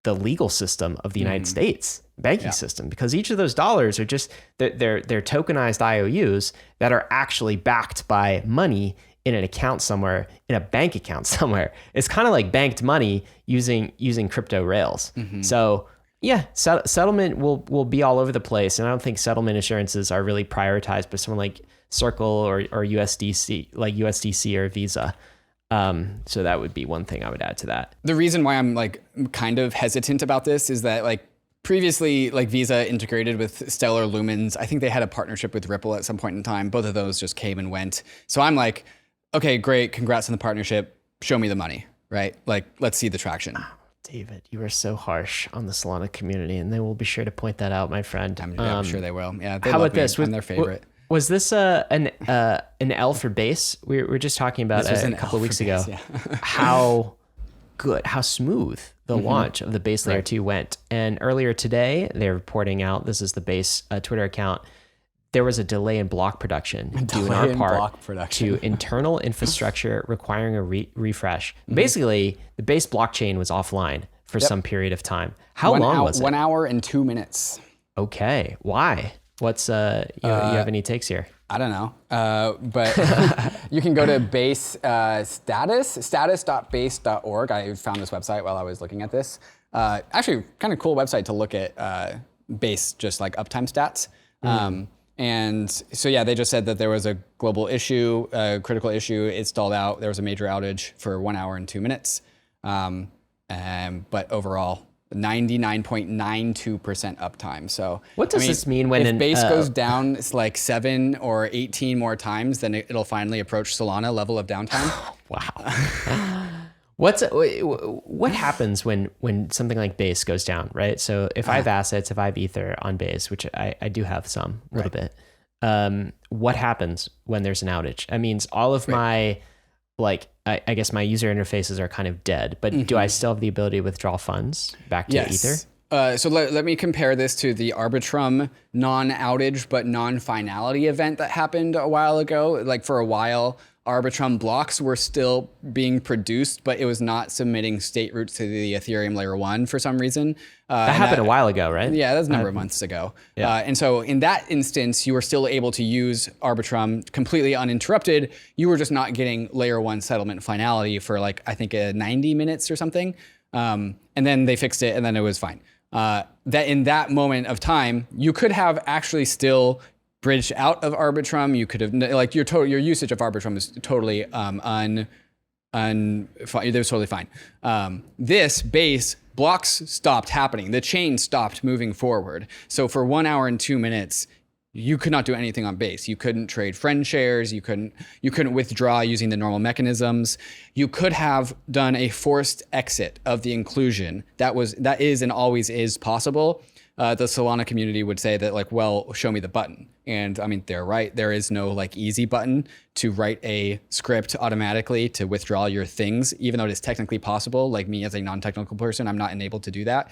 legal system of the United States banking system, because each of those dollars are just they're tokenized IOUs that are actually backed by money in an account somewhere, in a bank account somewhere. It's kind of like banked money using crypto rails. So yeah, settlement will be all over the place, and I don't think settlement assurances are really prioritized by someone like Circle or USDC, like USDC or Visa. So that would be one thing I would add to that. The reason why I'm like kind of hesitant about this is that like previously, like Visa integrated with Stellar Lumens. I think they had a partnership with Ripple at some point in time. Both of those just came and went. So I'm like, okay, great. Congrats on the partnership. Show me the money, right? Like, let's see the traction. Oh, David, you are so harsh on the Solana community, and they will be sure to point that out, my friend. I'm sure they will. Yeah. How about this? I'm their favorite. Was this an L for base? We were just talking about a couple of weeks ago. Yeah. How smooth the launch of the base layer 2 went. And earlier today, they're reporting out, this is the base Twitter account, there was a delay in block production due in our part to internal infrastructure requiring a refresh. Basically, the base blockchain was offline for some period of time. How long was it? 1 hour and 2 minutes. Okay. Why? What's you have any takes here? I don't know, but you can go to base status.base.org. I found this website while I was looking at this. Actually, kind of cool website to look at base, just like uptime stats. And so yeah, they just said that there was a global issue, a critical issue. It stalled out. There was a major outage for 1 hour and 2 minutes. But overall, 99.92% uptime. So what does this mean when if base goes down like 7 or 18 more times, then it'll finally approach Solana level of downtime? Wow. What happens when something like base goes down, right? So if I have assets, if I have Ether on base, which I do have some, a little bit, what happens when there's an outage? That means all of my, like, I guess my user interfaces are kind of dead, but do I still have the ability to withdraw funds back to Ether? So let me compare this to the Arbitrum non-outage but non-finality event that happened a while ago. Like for a while, Arbitrum blocks were still being produced, but it was not submitting state roots to the Ethereum layer 1 for some reason. That happened a while ago, right? Yeah, that was a number of months ago. Yeah. And so in that instance, you were still able to use Arbitrum completely uninterrupted. You were just not getting layer 1 settlement finality for like, I think 90 minutes or something. And then they fixed it and then it was fine. That in that moment of time, you could have actually still bridged out of Arbitrum. You could have, like, your usage of Arbitrum is totally It was totally fine. This base blocks stopped happening. The chain stopped moving forward. So for 1 hour and 2 minutes, you could not do anything on base. You couldn't trade friend shares. You couldn't withdraw using the normal mechanisms. You could have done a forced exit of the inclusion. That is and always is possible. The Solana community would say that, like, well, show me the button. And I mean, they're right. There is no like easy button to write a script automatically to withdraw your things, even though it is technically possible. Like me as a non-technical person, I'm not enabled to do that.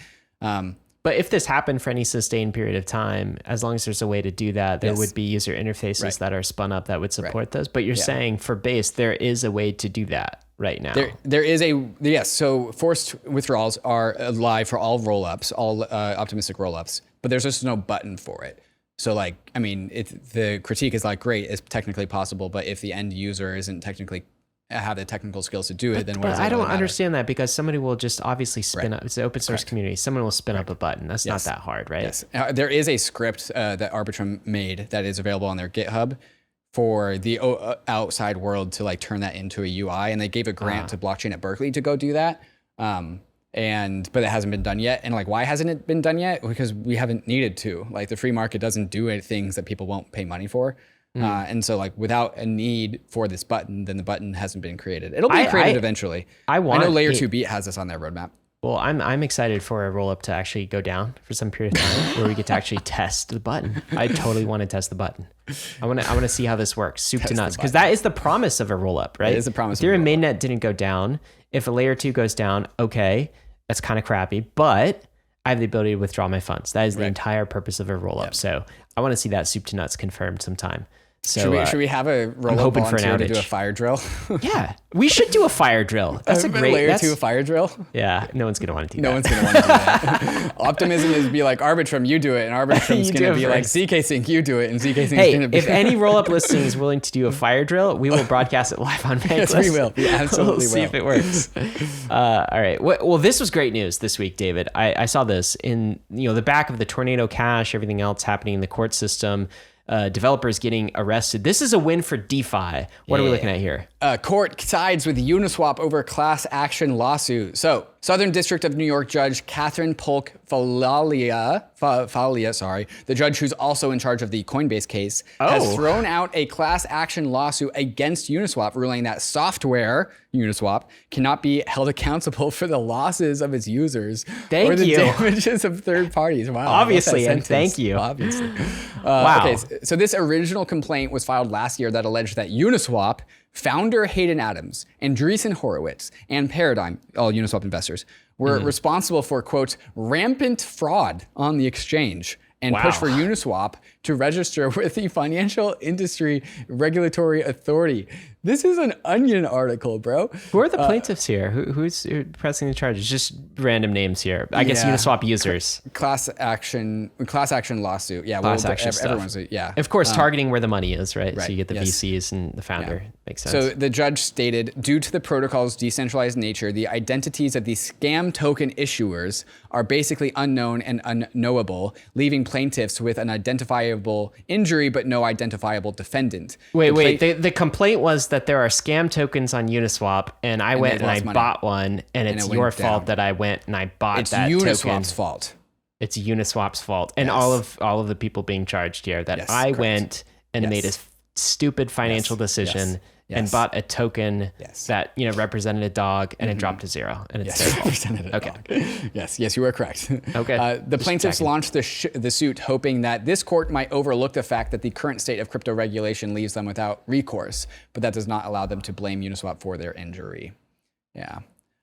But if this happened for any sustained period of time, as long as there's a way to do that, there would be user interfaces that are spun up that would support those. But you're saying for base, there is a way to do that right now. There is yes. So forced withdrawals are live for all rollups, all optimistic rollups, but there's just no button for it. So like, I mean, the critique is like, great, it's technically possible, but if the end user isn't technically have the technical skills to do it, then what does it I don't really understand that, because somebody will just obviously spin up. It's an open source community. Someone will spin up a button. That's not that hard, right? Yes. There is a script that Arbitrum made that is available on their GitHub for the outside world to like turn that into a UI, and they gave a grant to blockchain at Berkeley to go do that. But it hasn't been done yet. And like, why hasn't it been done yet? Because we haven't needed to. Like, the free market doesn't do things that people won't pay money for. And so like, without a need for this button, then the button hasn't been created. It'll be created eventually. I know Layer 2 Beat has this on their roadmap. Well, I'm excited for a rollup to actually go down for some period of time where we get to actually test the button. I totally want to test the button. I want to see how this works, soup to nuts, because that is the promise of a rollup, right? It is the promise. Ethereum mainnet didn't go down. If a Layer 2 goes down, okay, that's kind of crappy, but I have the ability to withdraw my funds. That is the entire purpose of a rollup. Yep. So I want to see that soup to nuts confirmed sometime. So should we have a rollup volunteer to do a fire drill? Yeah, we should do a fire drill. That's a great Layer 2 fire drill. Yeah, no one's gonna want to do that. No one's gonna want to do that. Optimism is be like, Arbitrum, you do it, and Arbitrum's gonna be like, ZK Sync, you do it, and ZK Sync's gonna be. If any rollup listing is willing to do a fire drill, we will broadcast it live on Bankless. Yes, we will. We absolutely will. See if it works. All right. Well, this was great news this week, David. I saw this in the back of the Tornado Cash, everything else happening in the court system. Developers getting arrested. This is a win for DeFi. What are we looking at here? Court sides with Uniswap over class action lawsuit. So, Southern District of New York Judge Catherine Polk Fallalia, the judge who's also in charge of the Coinbase case, has thrown out a class action lawsuit against Uniswap, ruling that software, Uniswap, cannot be held accountable for the losses of its users or the damages of third parties. Wow. Obviously, and thank you. Obviously. Wow. Okay, so this original complaint was filed last year that alleged that Uniswap founder Hayden Adams, Andreessen Horowitz, and Paradigm, all Uniswap investors, were responsible for, quote, rampant fraud on the exchange and push for Uniswap to register with the Financial Industry Regulatory Authority. This is an Onion article, bro. Who are the plaintiffs here? Who's pressing the charges? Just random names here. I guess Uniswap users. Class action lawsuit. Yeah, class action everyone's stuff. Of course, targeting where the money is, right? So you get the VCs and the founder. Makes sense. So the judge stated, due to the protocol's decentralized nature, the identities of the scam token issuers are basically unknown and unknowable, leaving plaintiffs with an identifiable injury but no identifiable defendant. Wait. The complaint was that there are scam tokens on Uniswap, and I went and I bought one, and it's your fault that I went and I bought that token. It's Uniswap's fault. It's Uniswap's fault, and all of the people being charged here that I went and made a stupid financial decision and bought a token that represented a dog, and it dropped to zero, and it's their fault. Represented a dog. Yes, you are correct. Okay. The plaintiffs launched the suit hoping that this court might overlook the fact that the current state of crypto regulation leaves them without recourse, but that does not allow them to blame Uniswap for their injury. Yeah.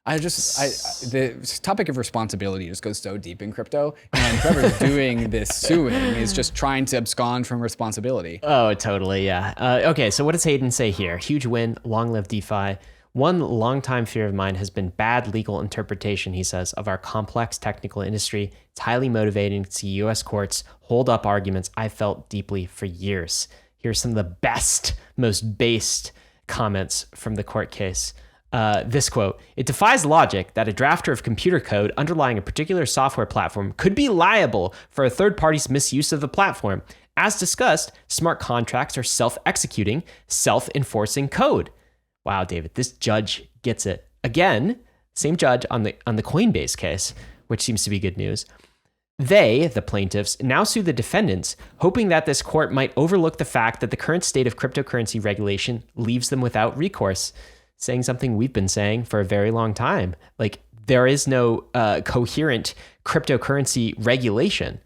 The topic of responsibility just goes so deep in crypto, and whoever's doing this suing is just trying to abscond from responsibility. Oh, totally, yeah. Okay, so what does Hayden say here? Huge win, long live DeFi. One longtime fear of mine has been bad legal interpretation, he says, of our complex technical industry. It's highly motivating to see U.S. courts hold up arguments I felt deeply for years. Here's some of the best, most based comments from the court case. This quote, "It defies logic that a drafter of computer code underlying a particular software platform could be liable for a third party's misuse of the platform. As discussed, smart contracts are self-executing, self-enforcing code." wow, David, this judge gets it. Again, same judge on the Coinbase case, which seems to be good news. They, the plaintiffs, now sue the defendants, hoping that this court might overlook the fact that the current state of cryptocurrency regulation leaves them without recourse, saying something we've been saying for a very long time. Like, there is no coherent cryptocurrency regulation.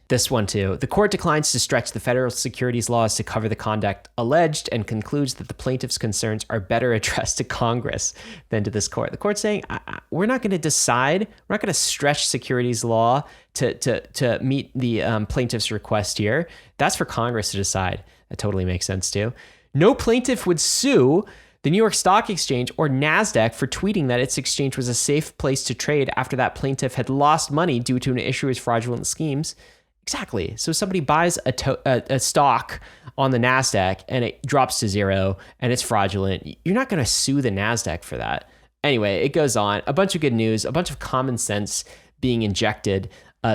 This one too. The court declines to stretch the federal securities laws to cover the conduct alleged and concludes that the plaintiffs' concerns are better addressed to Congress than to this court. The court's saying, we're not going to decide, we're not going to stretch securities law to meet the plaintiff's request here. That's for Congress to decide. That totally makes sense too. No plaintiff would sue the New York Stock Exchange or NASDAQ for tweeting that its exchange was a safe place to trade after that plaintiff had lost money due to an issuer's fraudulent schemes. Exactly. So somebody buys a stock on the NASDAQ and it drops to zero and it's fraudulent. You're not going to sue the NASDAQ for that. Anyway, it goes on. A bunch of good news, a bunch of common sense being injected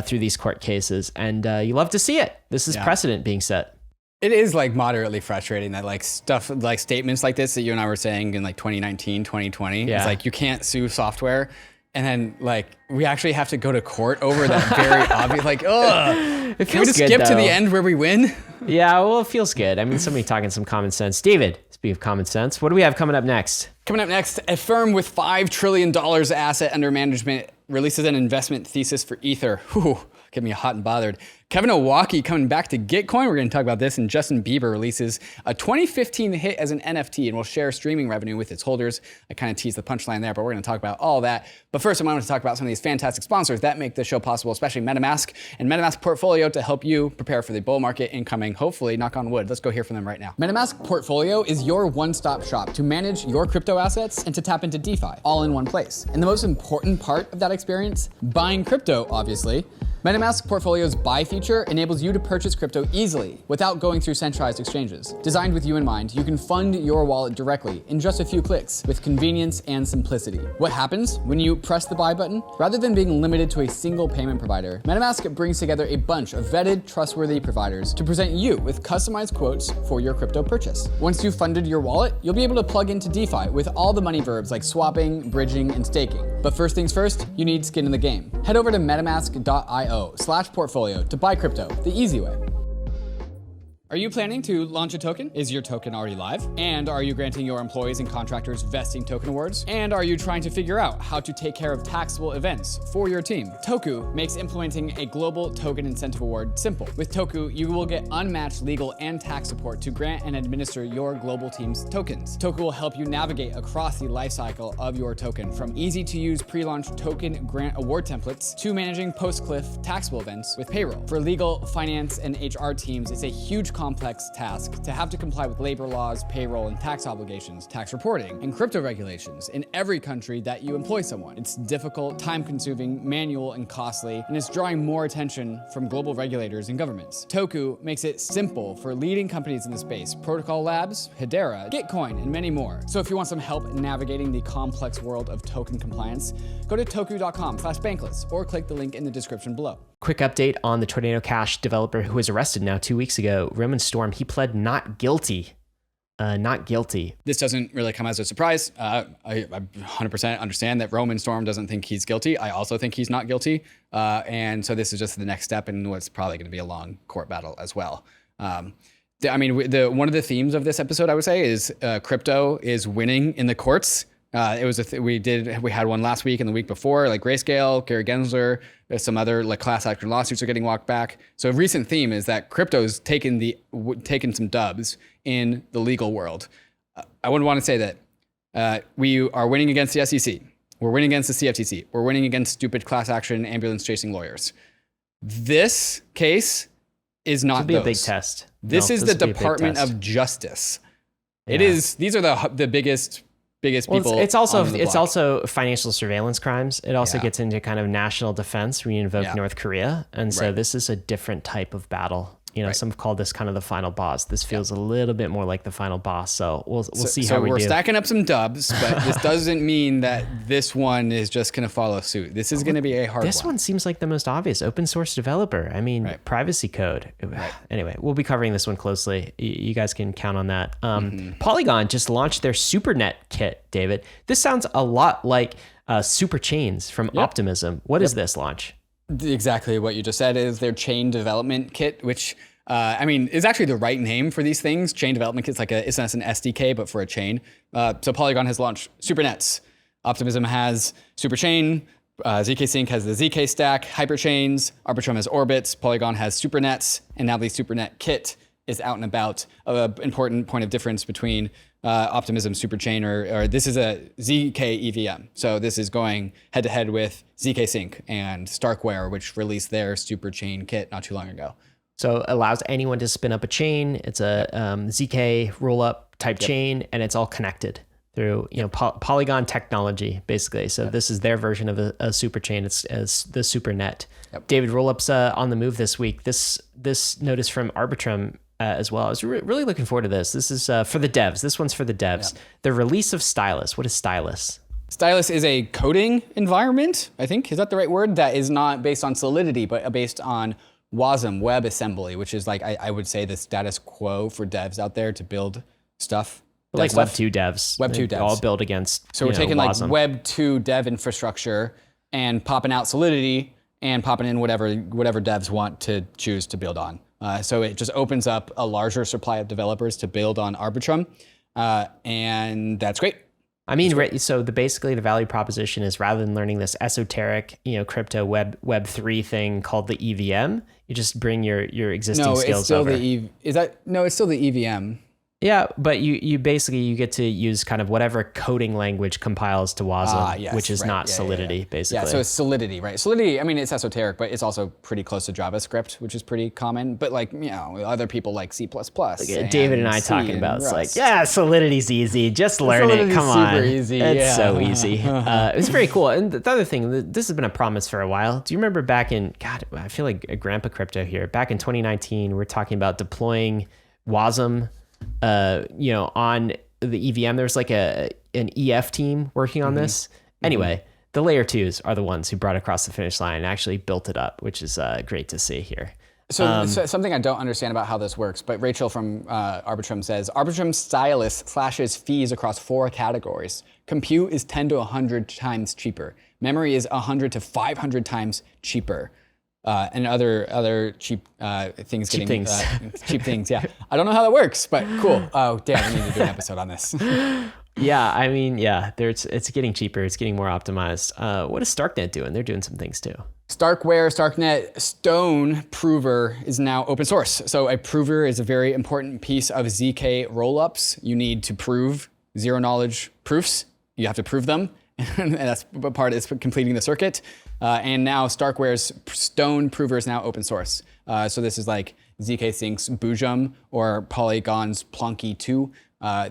through these court cases. And you love to see it. This is precedent being set. It is like moderately frustrating that like stuff like statements like this that you and I were saying in like 2019, 2020. It's like you can't sue software. And then, like, we actually have to go to court over that very obvious, like, ugh. It feels Can we just good, skip though. to the end where we win? Yeah, well, it feels good. I mean, somebody talking some common sense. David, speaking of common sense, what do we have coming up next? Coming up next, a firm with $5 trillion asset under management releases an investment thesis for Ether. Whew, get me hot and bothered. Kevin Owocki coming back to Gitcoin. We're going to talk about this. And Justin Bieber releases a 2015 hit as an NFT and will share streaming revenue with its holders. I kind of teased the punchline there, but we're going to talk about all that. But first, I wanted to talk about some of these fantastic sponsors that make this show possible, especially MetaMask and MetaMask Portfolio to help you prepare for the bull market incoming, hopefully, knock on wood. Let's go hear from them right now. MetaMask Portfolio is your one-stop shop to manage your crypto assets and to tap into DeFi all in one place. And the most important part of that experience, buying crypto, obviously. MetaMask Portfolio's buy feature enables you to purchase crypto easily without going through centralized exchanges. Designed with you in mind, you can fund your wallet directly in just a few clicks with convenience and simplicity. What happens when you press the buy button? Rather than being limited to a single payment provider, MetaMask brings together a bunch of vetted, trustworthy providers to present you with customized quotes for your crypto purchase. Once you've funded your wallet, you'll be able to plug into DeFi with all the money verbs like swapping, bridging, and staking. But first things first, you need skin in the game. Head over to metamask.io/portfolio to buy crypto the easy way. Are you planning to launch a token? Is your token already live? And are you granting your employees and contractors vesting token awards? And are you trying to figure out how to take care of taxable events for your team? TOKU makes implementing a global token incentive award simple. With TOKU, you will get unmatched legal and tax support to grant and administer your global team's tokens. TOKU will help you navigate across the lifecycle of your token, from easy-to-use pre-launch token grant award templates to managing post-cliff taxable events with payroll. For legal, finance, and HR teams, it's a huge complex task to have to comply with labor laws, payroll and tax obligations, tax reporting, and crypto regulations in every country that you employ someone. It's difficult, time-consuming, manual, and costly, and it's drawing more attention from global regulators and governments. TOKU makes it simple for leading companies in the space, Protocol Labs, Hedera, Gitcoin, and many more. So if you want some help navigating the complex world of token compliance, go to toku.com/bankless or click the link in the description below. Quick update on the Tornado Cash developer who was arrested now 2 weeks ago, Roman Storm. He pled not guilty. Not guilty. This doesn't really come as a surprise. I 100% understand that Roman Storm doesn't think he's guilty. I also think he's not guilty. And so this is just the next step in what's probably going to be a long court battle as well. I mean, one of the themes of this episode, I would say, is crypto is winning in the courts. It was we had one last week and the week before, like Grayscale, Gary Gensler, some other like class action lawsuits are getting walked back. So a recent theme is that crypto's taken some dubs in the legal world. I would want to say that we are winning against the SEC. We're winning against the CFTC. We're winning against stupid class action ambulance chasing lawyers. This case is not be a big test. This is the Department of Justice. Yeah. It is. These are the biggest people. It's also financial surveillance crimes. It also gets into kind of national defense when you invoke North Korea. And so this is a different type of battle. Some have called this kind of the final boss. This feels a little bit more like the final boss. So we'll see how we do. So we're stacking up some dubs, but this doesn't mean that this one is just going to follow suit. This is going to be a hard one. This one seems like the most obvious. Open source developer. I mean, privacy code. Anyway, we'll be covering this one closely. You guys can count on that. Polygon just launched their SuperNet kit, David. This sounds a lot like Super Chains from Optimism. What is this launch? Exactly what you just said is their chain development kit, which is actually the right name for these things. Chain development kit's it's not an SDK, but for a chain. So Polygon has launched SuperNets. Optimism has Superchain. ZK Sync has the ZK stack, Hyperchains. Arbitrum has Orbits. Polygon has SuperNets, and now the SuperNet kit is out and about. An important point of difference between Optimism Superchain or this is a ZK EVM. So this is going head to head with ZK Sync and StarkWare, which released their Superchain kit not too long ago. So it allows anyone to spin up a chain. It's a ZK rollup type chain, and it's all connected through Polygon technology, basically. So this is their version of a super chain. It's the SuperNet. David, rollups on the move this week. This notice from Arbitrum as well. I was really looking forward to this. This is for the devs. This one's for the devs. The release of Stylus. What is Stylus? Stylus is a coding environment, I think. Is that the right word? That is not based on Solidity, but based on WASM, WebAssembly, which is I would say the status quo for devs out there to build stuff. Like Web 2 devs. Web 2 devs. All build against. So we're taking WASM. Web 2 dev infrastructure and popping out Solidity and popping in whatever devs want to choose to build on. So it just opens up a larger supply of developers to build on Arbitrum. And that's great. I mean, so basically the value proposition is rather than learning this esoteric, crypto Web 3 thing called the EVM, you just bring your existing skills over. It's still the EVM. Yeah, but you basically get to use kind of whatever coding language compiles to WASM, which is not Solidity, basically. Yeah, so it's Solidity, right? Solidity, it's esoteric, but it's also pretty close to JavaScript, which is pretty common. But other people like C++. David and I talking about it's Solidity's easy. Just learn it. Come on. Super easy. It's so easy. It's very cool. And the other thing, this has been a promise for a while. Do you remember back in, I feel like a grandpa crypto here. Back in 2019, we're talking about deploying WASM on the EVM. There's an EF team working on this. Anyway, the layer 2s are the ones who brought it across the finish line and actually built it up, which is great to see here. So something I don't understand about how this works, but Rachel from Arbitrum says, Arbitrum Stylus slashes fees across 4 categories. Compute is 10 to 100 times cheaper. Memory is 100 to 500 times cheaper. And other cheap things. Cheap things, yeah. I don't know how that works, but cool. Oh, damn, we need to do an episode on this. It's getting cheaper. It's getting more optimized. What is StarkNet doing? They're doing some things too. StarkWare, StarkNet Stone Prover is now open source. So a prover is a very important piece of ZK rollups. You need to prove zero knowledge proofs. You have to prove them. And that's part is completing the circuit. And now StarkWare's Stone Prover is now open source. So this is like ZK Sync's Boojum or Polygon's Plonky 2.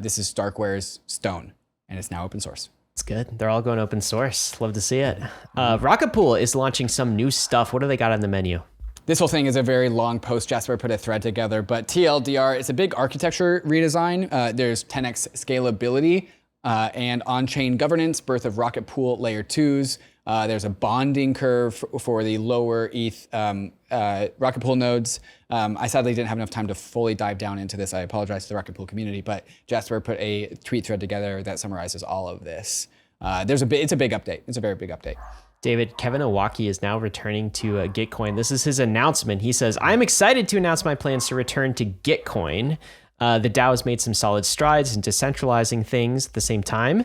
This is StarkWare's Stone, and it's now open source. It's good. They're all going open source. Love to see it. RocketPool is launching some new stuff. What do they got on the menu? This whole thing is a very long post. Jasper put a thread together, but TLDR, it's a big architecture redesign. There's 10x scalability and on-chain governance, birth of RocketPool layer 2s. There's a bonding curve for the lower ETH RocketPool nodes. I sadly didn't have enough time to fully dive down into this. I apologize to the RocketPool community, but Jasper put a tweet thread together that summarizes all of this. It's a big update. It's a very big update. David, Kevin Owocki is now returning to Gitcoin. This is his announcement. He says, I'm excited to announce my plans to return to Gitcoin. The DAO has made some solid strides in decentralizing things at the same time.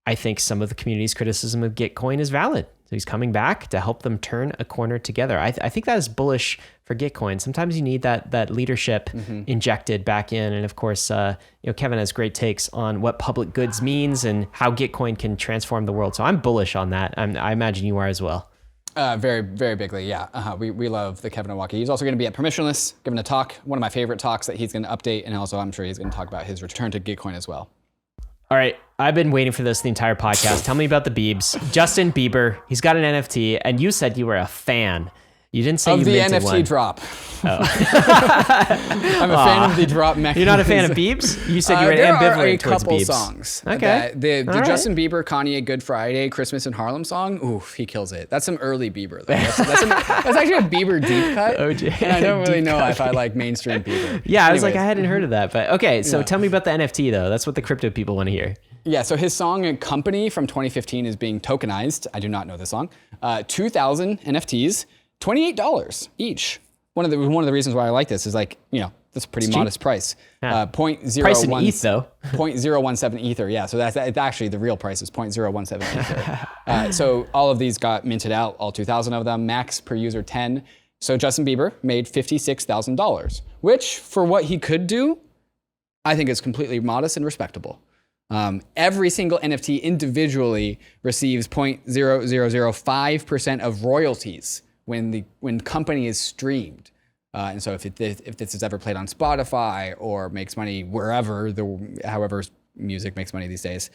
I think some of the community's criticism of Gitcoin is valid. So he's coming back to help them turn a corner together. I think that is bullish for Gitcoin. Sometimes you need that leadership injected back in. And of course, Kevin has great takes on what public goods means and how Gitcoin can transform the world. So I'm bullish on that. I imagine you are as well. Very, very bigly, yeah. We love the Kevin Owocki. He's also going to be at Permissionless, giving a talk, one of my favorite talks that he's going to update. And also, I'm sure he's going to talk about his return to Gitcoin as well. All right, I've been waiting for this the entire podcast. Tell me about the Biebs. Justin Bieber, he's got an NFT, and you said you were a fan. You didn't say of you the minted NFT one. drop. Oh. I'm a fan of the drop mechanism. You're not a fan of Biebs? You said you were there ambivalent are a towards couple Biebs. songs. Okay. The All right. Justin Bieber, Kanye, Good Friday, Christmas in Harlem song. Oof, he kills it. That's some early Bieber though. That's actually a Bieber deep cut. OJ. And I don't really know if I like mainstream Bieber. Yeah, I was like, Anyways. I hadn't heard of that. But okay, so tell me about the NFT though. That's what the crypto people want to hear. Yeah, so his song Company from 2015 is being tokenized. I do not know the song. 2,000 NFTs, $28 each. One of the reasons why I like this is like, that's a pretty modest price. Yeah. 0.01 Price in ETH though. 0.017 Ether, yeah. So that's actually the real price is 0.017 Ether. So all of these got minted out, all 2,000 of them, max per user 10. So Justin Bieber made $56,000, which for what he could do, I think is completely modest and respectable. Every single NFT individually receives 0.0005% of royalties when company is streamed. And so if this is ever played on Spotify or makes money wherever, however music makes money these days,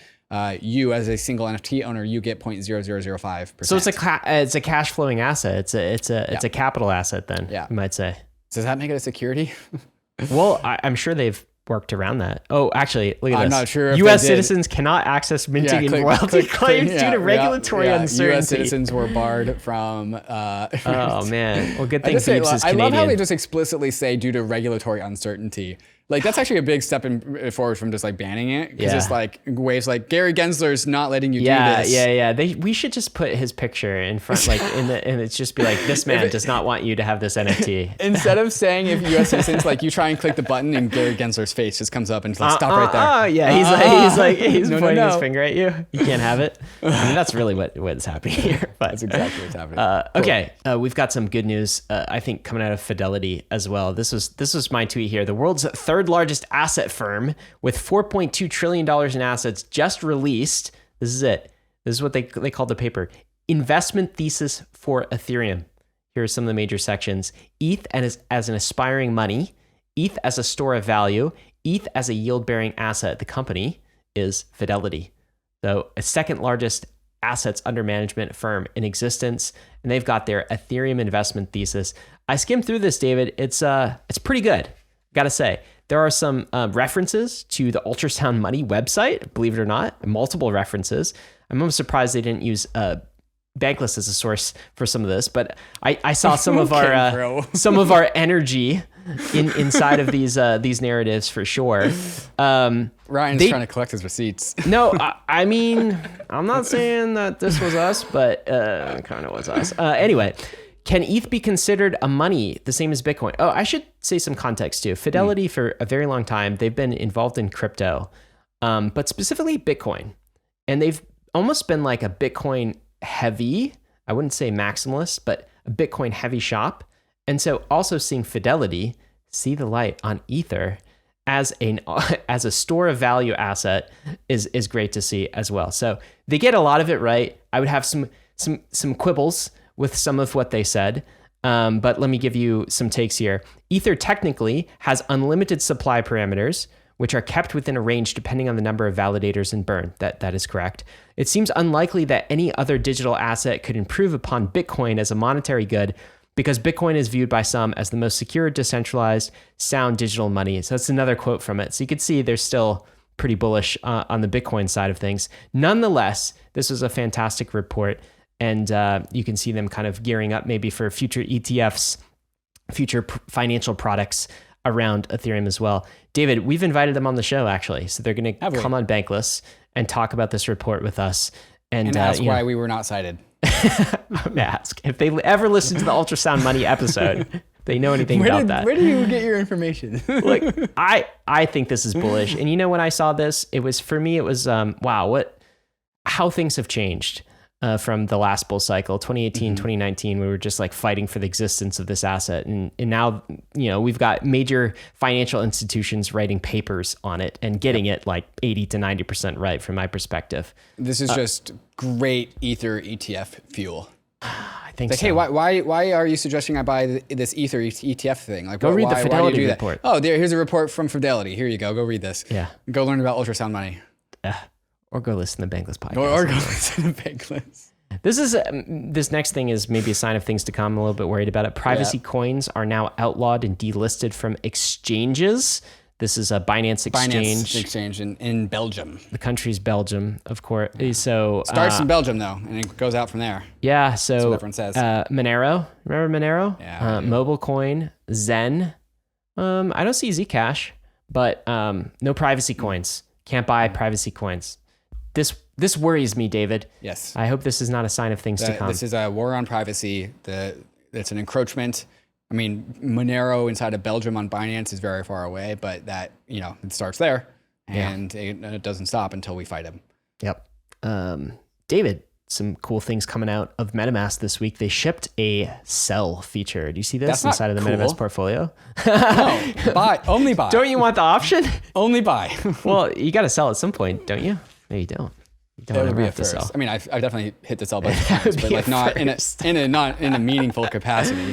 you as a single NFT owner, you get 0.0005%. So it's a cash flowing asset. It's a capital asset then. Yeah. You might say. Does that make it a security? Well, I'm sure they've worked around that. Oh, actually, look at this. I'm not sure if U.S. they did. citizens cannot access minting and royalty claims due to regulatory uncertainty. U.S. citizens were barred from. Oh man! Well, good I thing just say, Biebs is I Canadian. love how they just explicitly say due to regulatory uncertainty. Like that's actually a big step forward from just like banning it because it's like waves like Gary Gensler's not letting you do this. Yeah. We should just put his picture in front, like and it's just be like, this man does not want you to have this NFT. Instead of saying if U.S. citizens, like you try and click the button and Gary Gensler's face just comes up and it's like, stop right there. Oh yeah, he's No, pointing no. his finger at you. You can't have it. I mean, that's really what's happening here. But, That's exactly what's happening. Okay, we've got some good news. I think coming out of Fidelity as well. This was my tweet here. The world's third largest asset firm with $4.2 trillion in assets just released. This is it. This is what they called the paper. Investment thesis for Ethereum. Here are some of the major sections. ETH as an aspiring money. ETH as a store of value. ETH as a yield-bearing asset. The company is Fidelity. So a second largest assets under management firm in existence, and they've got their Ethereum investment thesis. I skimmed through this, David. It's pretty good, gotta say. There are some references to the Ultrasound Money website, believe it or not, multiple references. I'm almost surprised they didn't use Bankless as a source for some of this, but I saw some of our energy inside of these narratives for sure. Ryan's trying to collect his receipts. No, I mean, I'm not saying that this was us, but it kind of was us. Anyway, can ETH be considered a money the same as Bitcoin? Oh, I should say some context too. Fidelity, for a very long time, they've been involved in crypto, but specifically Bitcoin. And they've almost been like a Bitcoin heavy, I wouldn't say maximalist, but a Bitcoin heavy shop. And so also seeing Fidelity see the light on Ether as a store of value asset is great to see as well. So they get a lot of it right. I would have some quibbles with some of what they said, but let me give you some takes here. Ether technically has unlimited supply parameters, which are kept within a range depending on the number of validators and burn. That is correct. It seems unlikely that any other digital asset could improve upon Bitcoin as a monetary good, because Bitcoin is viewed by some as the most secure, decentralized, sound digital money. So that's another quote from it. So you could see they're still pretty bullish on the Bitcoin side of things. Nonetheless, this was a fantastic report, and you can see them kind of gearing up maybe for future ETFs, future financial products around Ethereum as well. David, we've invited them on the show actually, so they're going to come on Bankless and talk about this report with us. And ask why we were not cited. Ask if they ever listen to the Ultrasound Money episode. They know anything about that. Where do you get your information? Look, I think this is bullish. And when I saw this, it was wow, how things have changed from the last bull cycle, 2018, 2019, we were just like fighting for the existence of this asset. And now, we've got major financial institutions writing papers on it and getting it like 80 to 90% right from my perspective. This is just great Ether ETF fuel. I think like, so. hey, why are you suggesting I buy this Ether ETF thing? Like, go read the Fidelity why do you do report. That? Oh, here's a report from Fidelity. Here you go. Go read this. Yeah. Go learn about Ultrasound Money. Or go listen to Bankless podcast. Or go listen to Bankless. This next thing is maybe a sign of things to come. I'm a little bit worried about it. Privacy coins are now outlawed and delisted from exchanges. This is a Binance exchange in Belgium. The country's Belgium, of course. So starts in Belgium though, and it goes out from there. Yeah. So that's what everyone says. Monero, remember Monero? Yeah. Mobile coin, Zen. I don't see Zcash, but no privacy coins. Can't buy privacy coins. This worries me, David. Yes. I hope this is not a sign of things to come. This is a war on privacy. It's an encroachment. I mean, Monero inside of Belgium on Binance is very far away, but that, it starts there and it doesn't stop until we fight him. Yep. David, some cool things coming out of MetaMask this week. They shipped a sell feature. Do you see this inside of the MetaMask portfolio? No, buy, only buy. Don't you want the option? Only buy. Well, you got to sell at some point, don't you? No, you don't. That would be a first. I mean, I've definitely hit the sell button times, but like not in a meaningful capacity.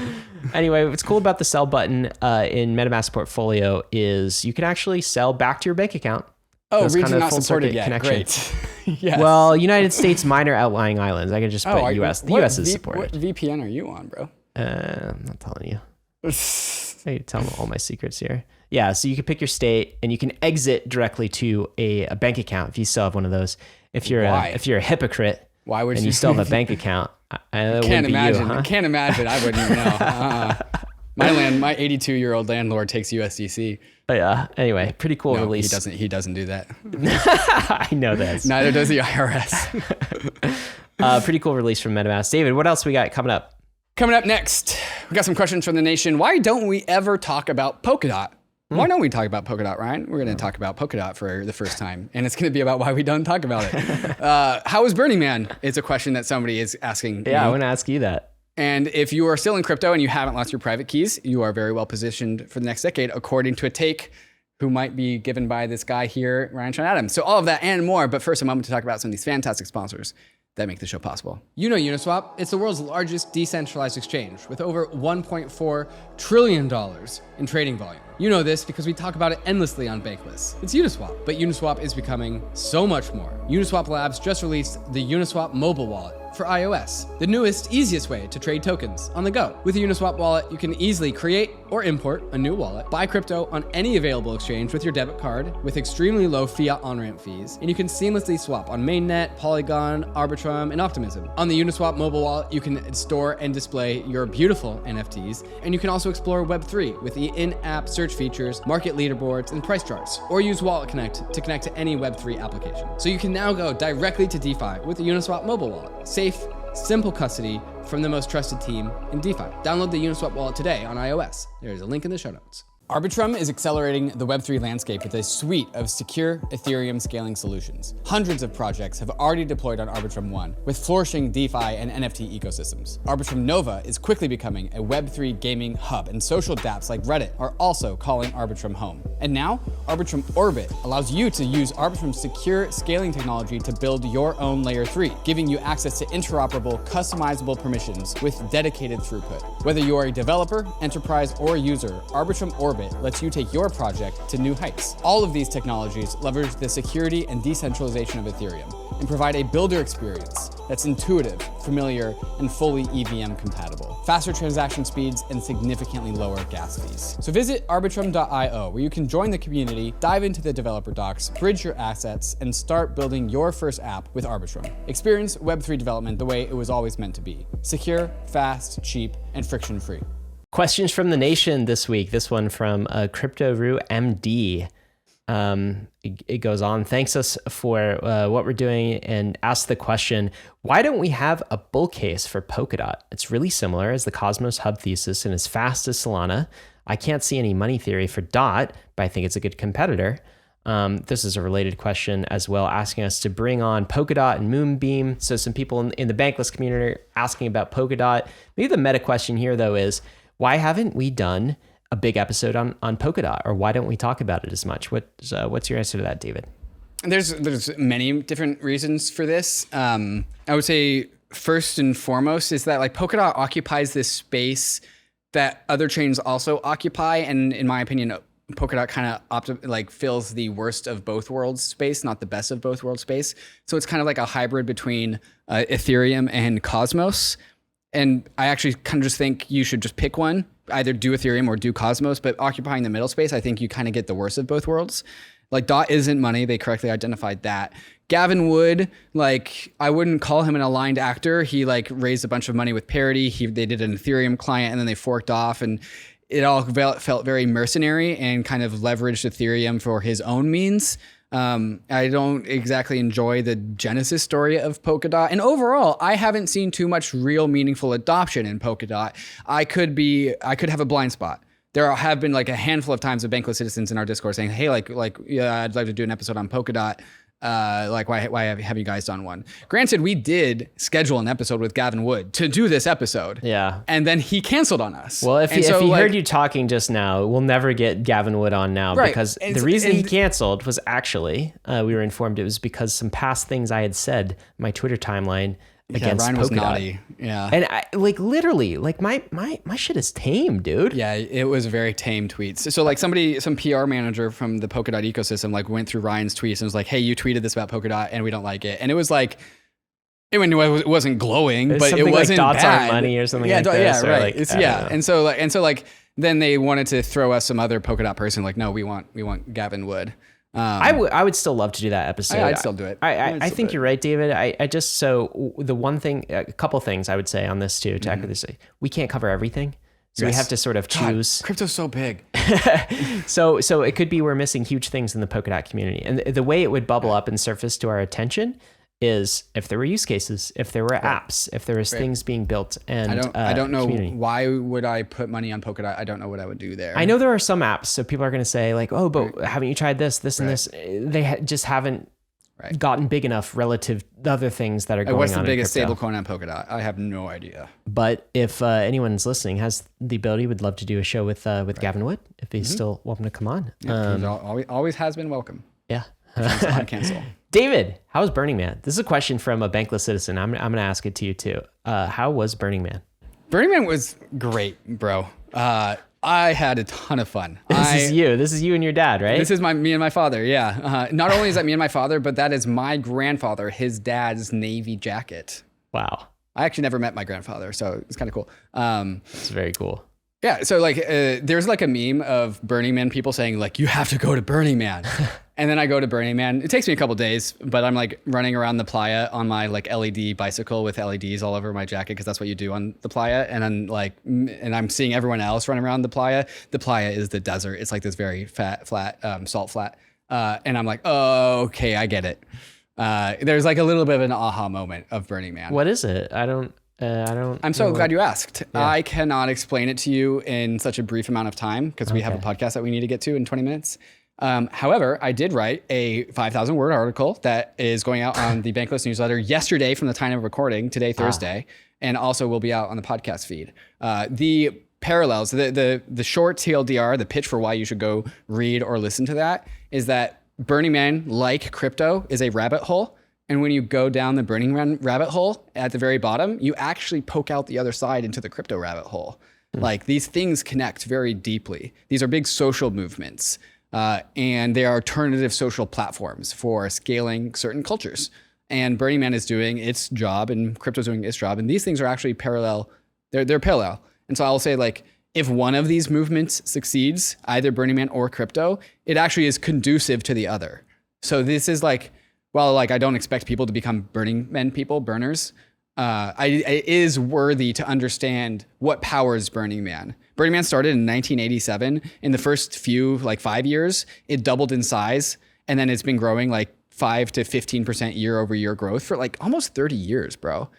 Anyway, what's cool about the sell button in MetaMask portfolio is you can actually sell back to your bank account. Oh, region not supported yet. Connection. Great. Yes. Well, United States minor outlying islands. I could just put US. The US is supported. What VPN are you on, bro? I'm not telling you. I tell them all my secrets here. Yeah, so you can pick your state and you can exit directly to a bank account if you still have one of those. If you're a hypocrite, why would you still have a bank account? I can't imagine. I can't imagine. I wouldn't even know. My 82-year-old landlord takes USDC. Oh, yeah. Anyway, pretty cool release. He doesn't do that. I know this. Neither does the IRS. Pretty cool release from MetaMask. David, what else we got coming up? Coming up next, we got some questions from the nation. Why don't we ever talk about Polkadot? Why don't we talk about Polkadot, Ryan? We're going to talk about Polkadot for the first time, and it's going to be about why we don't talk about it. How is Burning Man? It's a question that somebody is asking me. I want to ask you that. And if you are still in crypto and you haven't lost your private keys, you are very well positioned for the next decade, according to a take who might be given by this guy here, Ryan Sean Adams. So all of that and more, but first a moment to talk about some of these fantastic sponsors that make the show possible. You know Uniswap. It's the world's largest decentralized exchange with over $1.4 trillion in trading volume. You know this because we talk about it endlessly on Bankless. It's Uniswap, but Uniswap is becoming so much more. Uniswap Labs just released the Uniswap mobile wallet for iOS, the newest, easiest way to trade tokens on the go. With the Uniswap wallet, you can easily create or import a new wallet, buy crypto on any available exchange with your debit card with extremely low fiat on-ramp fees, and you can seamlessly swap on Mainnet, Polygon, Arbitrum, and Optimism. On the Uniswap mobile wallet, you can store and display your beautiful NFTs, and you can also explore Web3 with the in-app search features, market leaderboards, and price charts, or use Wallet Connect to connect to any Web3 application. So you can now go directly to DeFi with the Uniswap mobile wallet. Safe, simple custody from the most trusted team in DeFi. Download the Uniswap wallet today on iOS. There's a link in the show notes. Arbitrum is accelerating the Web3 landscape with a suite of secure Ethereum scaling solutions. Hundreds of projects have already deployed on Arbitrum One, with flourishing DeFi and NFT ecosystems. Arbitrum Nova is quickly becoming a Web3 gaming hub, and social dApps like Reddit are also calling Arbitrum home. And now, Arbitrum Orbit allows you to use Arbitrum's secure scaling technology to build your own Layer 3, giving you access to interoperable, customizable permissions with dedicated throughput. Whether you are a developer, enterprise, or user, Arbitrum Orbit lets you take your project to new heights. All of these technologies leverage the security and decentralization of Ethereum and provide a builder experience that's intuitive, familiar, and fully EVM compatible. Faster transaction speeds and significantly lower gas fees. So visit arbitrum.io, where you can join the community, dive into the developer docs, bridge your assets, and start building your first app with Arbitrum. Experience Web3 development the way it was always meant to be: secure, fast, cheap, and friction-free. Questions from the nation this week. This one from CryptoRoo MD. It goes on. Thanks us for what we're doing and asks the question, why don't we have a bull case for Polkadot? It's really similar as the Cosmos Hub thesis and as fast as Solana. I can't see any money theory for DOT, but I think it's a good competitor. This is a related question as well, asking us to bring on Polkadot and Moonbeam. So some people in the Bankless community are asking about Polkadot. Maybe the meta question here, though, is why haven't we done a big episode on Polkadot, or why don't we talk about it as much? What's your answer to that, David? There's many different reasons for this. I would say first and foremost is that like Polkadot occupies this space that other chains also occupy, and in my opinion, Polkadot kind of fills the worst of both worlds space, not the best of both worlds space. So it's kind of like a hybrid between Ethereum and Cosmos. And I actually kind of just think you should just pick one, either do Ethereum or do Cosmos, but occupying the middle space, I think you kind of get the worst of both worlds. Like DOT isn't money. They correctly identified that. Gavin Wood, like I wouldn't call him an aligned actor. He like raised a bunch of money with Parity. They did an Ethereum client and then they forked off, and it all felt very mercenary and kind of leveraged Ethereum for his own means. I don't exactly enjoy the genesis story of Polkadot. And overall, I haven't seen too much real meaningful adoption in Polkadot. I could have a blind spot. There have been like a handful of times of bankless citizens in our Discord saying, hey, yeah, I'd like to do an episode on Polkadot. Why have you guys done one? Granted, we did schedule an episode with Gavin Wood to do this episode. Yeah. And then he canceled on us. Well, if he heard you talking just now, we'll never get Gavin Wood on now, right. Because the reason he canceled was actually, we were informed it was because some past things I had said, my Twitter timeline, against Ryan Polkadot. was naughty. Yeah. And I literally, my shit is tame, dude. Yeah, it was very tame tweets. So like some PR manager from the Polkadot ecosystem like went through Ryan's tweets and was like, hey, you tweeted this about Polkadot and we don't like it. And it was like, it wasn't glowing, but it wasn't like dots bad. On money or something like this. Yeah, right. Like, And so then they wanted to throw us some other Polkadot person. Like, no, we want Gavin Wood. I would still love to do that episode. I'd still do it. I think you're right, David. The one thing, a couple things I would say on this too, to echo this, we can't cover everything. So we have to sort of choose. God, crypto's so big. So it could be we're missing huge things in the Polkadot community. And the way it would bubble up and surface to our attention is if there were use cases, if there were apps, if there was things being built. And I don't know community. Why would I put money on Polkadot? I don't know what I would do there. I know there are some apps, so people are going to say like, oh, but haven't you tried this, and this? They just haven't gotten big enough relative to other things that are going on. What's the biggest stablecoin on Polkadot? I have no idea. But if anyone's listening has the ability, would love to do a show with Gavin Wood if he's still welcome to come on. Yeah, always has been welcome. Yeah. Cancel. David, how was Burning Man? This is a question from a bankless citizen. I'm going to ask it to you too. How was Burning Man? Burning Man was great, bro. I had a ton of fun. This is you and your dad, right? This is me and my father. Yeah. Not only is that me and my father, but that is my grandfather, his dad's Navy jacket. Wow. I actually never met my grandfather, so it's kind of cool. It's very cool. Yeah, so like there's like a meme of Burning Man people saying like, you have to go to Burning Man. And then I go to Burning Man. It takes me a couple days, but I'm like running around the playa on my like LED bicycle with LEDs all over my jacket because that's what you do on the playa. And I'm seeing everyone else run around the playa. The playa is the desert. It's like this very flat, salt flat. And I'm like, oh, okay, I get it. There's like a little bit of an aha moment of Burning Man. What is it? I'm so glad you asked. Yeah. I cannot explain it to you in such a brief amount of time because we have a podcast that we need to get to in 20 minutes. However, I did write a 5,000 word article that is going out on the Bankless newsletter yesterday from the time of recording, today, Thursday, and also will be out on the podcast feed. The parallels, the short TLDR, the pitch for why you should go read or listen to that is that Burning Man, like crypto, is a rabbit hole. And when you go down the Burning Man rabbit hole at the very bottom, you actually poke out the other side into the crypto rabbit hole. Like these things connect very deeply. These are big social movements and they are alternative social platforms for scaling certain cultures. And Burning Man is doing its job and crypto's doing its job. And these things are actually parallel. They're parallel. And so I'll say like, if one of these movements succeeds, either Burning Man or crypto, it actually is conducive to the other. So this is like, well, like I don't expect people to become Burning Man people, burners. It is worthy to understand what powers Burning Man. Burning Man started in 1987. In the first few, like 5 years, it doubled in size. And then it's been growing like 5 to 15% year over year growth for like almost 30 years, bro.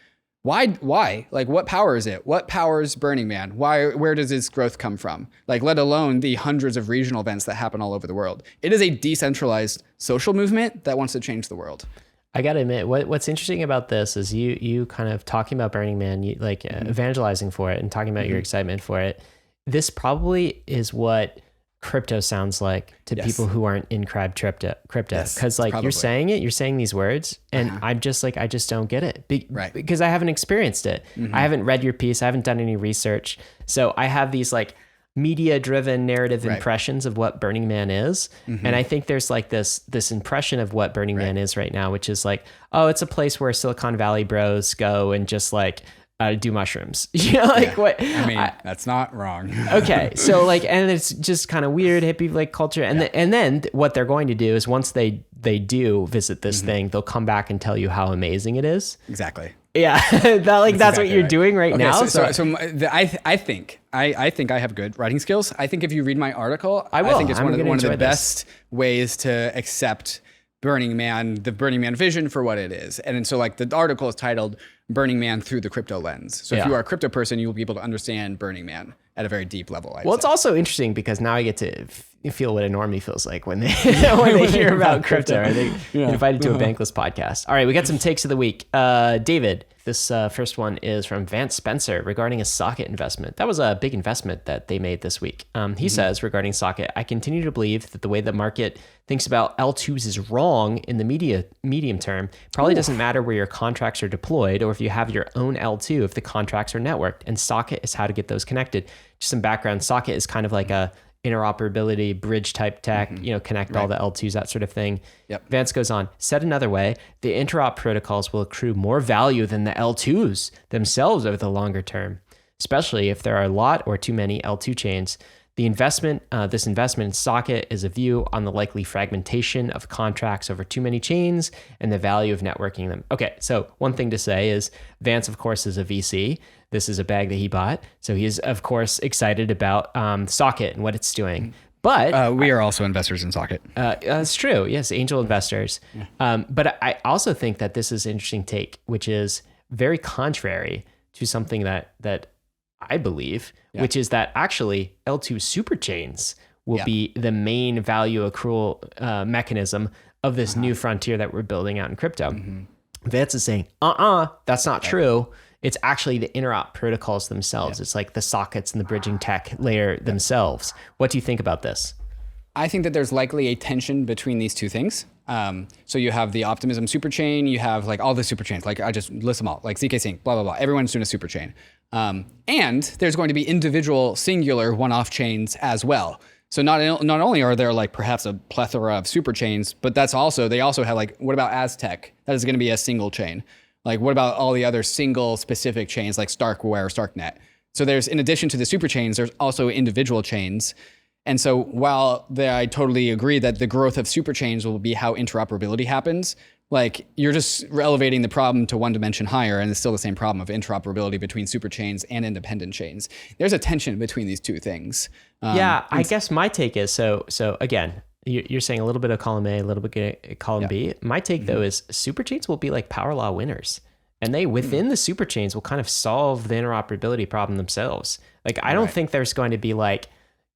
Why? Like what powers it? What powers Burning Man? Where does its growth come from? Like let alone the hundreds of regional events that happen all over the world. It is a decentralized social movement that wants to change the world. I gotta admit, what's interesting about this is you kind of talking about Burning Man, you like evangelizing for it and talking about your excitement for it. This probably is what crypto sounds like to people who aren't in crypto. Because like you're saying these words and I'm just like, I just don't get it because I haven't experienced it. I haven't read your piece. I haven't done any research. So I have these like, media driven narrative impressions of what Burning Man is. And I think there's like this impression of what Burning Man is right now, which is like, oh, it's a place where Silicon Valley bros go and just like do mushrooms. You know, like what? I mean, that's not wrong. Okay. So like, and it's just kind of weird hippie like culture. And then what they're going to do is once they do visit this thing, they'll come back and tell you how amazing it is. Exactly. Yeah. That's exactly what you're doing right now. I think I have good writing skills. I think if you read my article, I will. I think it's one of the this. best ways to accept Burning Man, the Burning Man vision for what it is. And so like the article is titled Burning Man Through the Crypto Lens. So if you are a crypto person, you will be able to understand Burning Man at a very deep level. It's also interesting because now I get to feel what a normie feels like when they hear about crypto. Are they invited to a Bankless podcast? All right, we got some takes of the week. David, this first one is from Vance Spencer regarding a Socket investment. That was a big investment that they made this week. He says regarding Socket, I continue to believe that the way the market thinks about L2s is wrong in the medium term. Probably doesn't matter where your contracts are deployed or if you have your own L2 if the contracts are networked, and Socket is how to get those connected. Just some background, Socket is kind of like a interoperability bridge type tech, connect all the L2s, that sort of thing. Vance goes on, said another way, the interop protocols will accrue more value than the L2s themselves over the longer term, especially if there are a lot or too many L2 chains. The investment, this investment in Socket is a view on the likely fragmentation of contracts over too many chains and the value of networking them. Okay, so one thing to say is Vance, of course, is a VC. This is a bag that he bought. So he is, of course, excited about Socket and what it's doing. But we are also investors in Socket. That's true. Yes, angel investors. But I also think that this is an interesting take, which is very contrary to something that I believe, which is that actually L2 superchains will be the main value accrual mechanism of this new frontier that we're building out in crypto. Vance is saying, that's not true. It's actually the interop protocols themselves. It's like the sockets and the bridging tech layer themselves. What do you think about this? I think that there's likely a tension between these two things. So you have the Optimism superchain, you have like all the superchains, like I just list them all, like ZK Sync, blah, blah, blah. Everyone's doing a superchain. And there's going to be individual singular one-off chains as well. So not only are there like perhaps a plethora of superchains, but they also have like, what about Aztec? That is going to be a single chain. Like what about all the other single specific chains like StarkWare or StarkNet? So there's, in addition to the superchains, there's also individual chains. And so while I totally agree that the growth of superchains will be how interoperability happens, like you're just elevating the problem to one dimension higher, and it's still the same problem of interoperability between superchains and independent chains. There's a tension between these two things. I guess my take is, so again, you're saying a little bit of column A, a little bit of column B. My take though is superchains will be like power law winners, and they within the superchains will kind of solve the interoperability problem themselves. Like I don't think there's going to be like,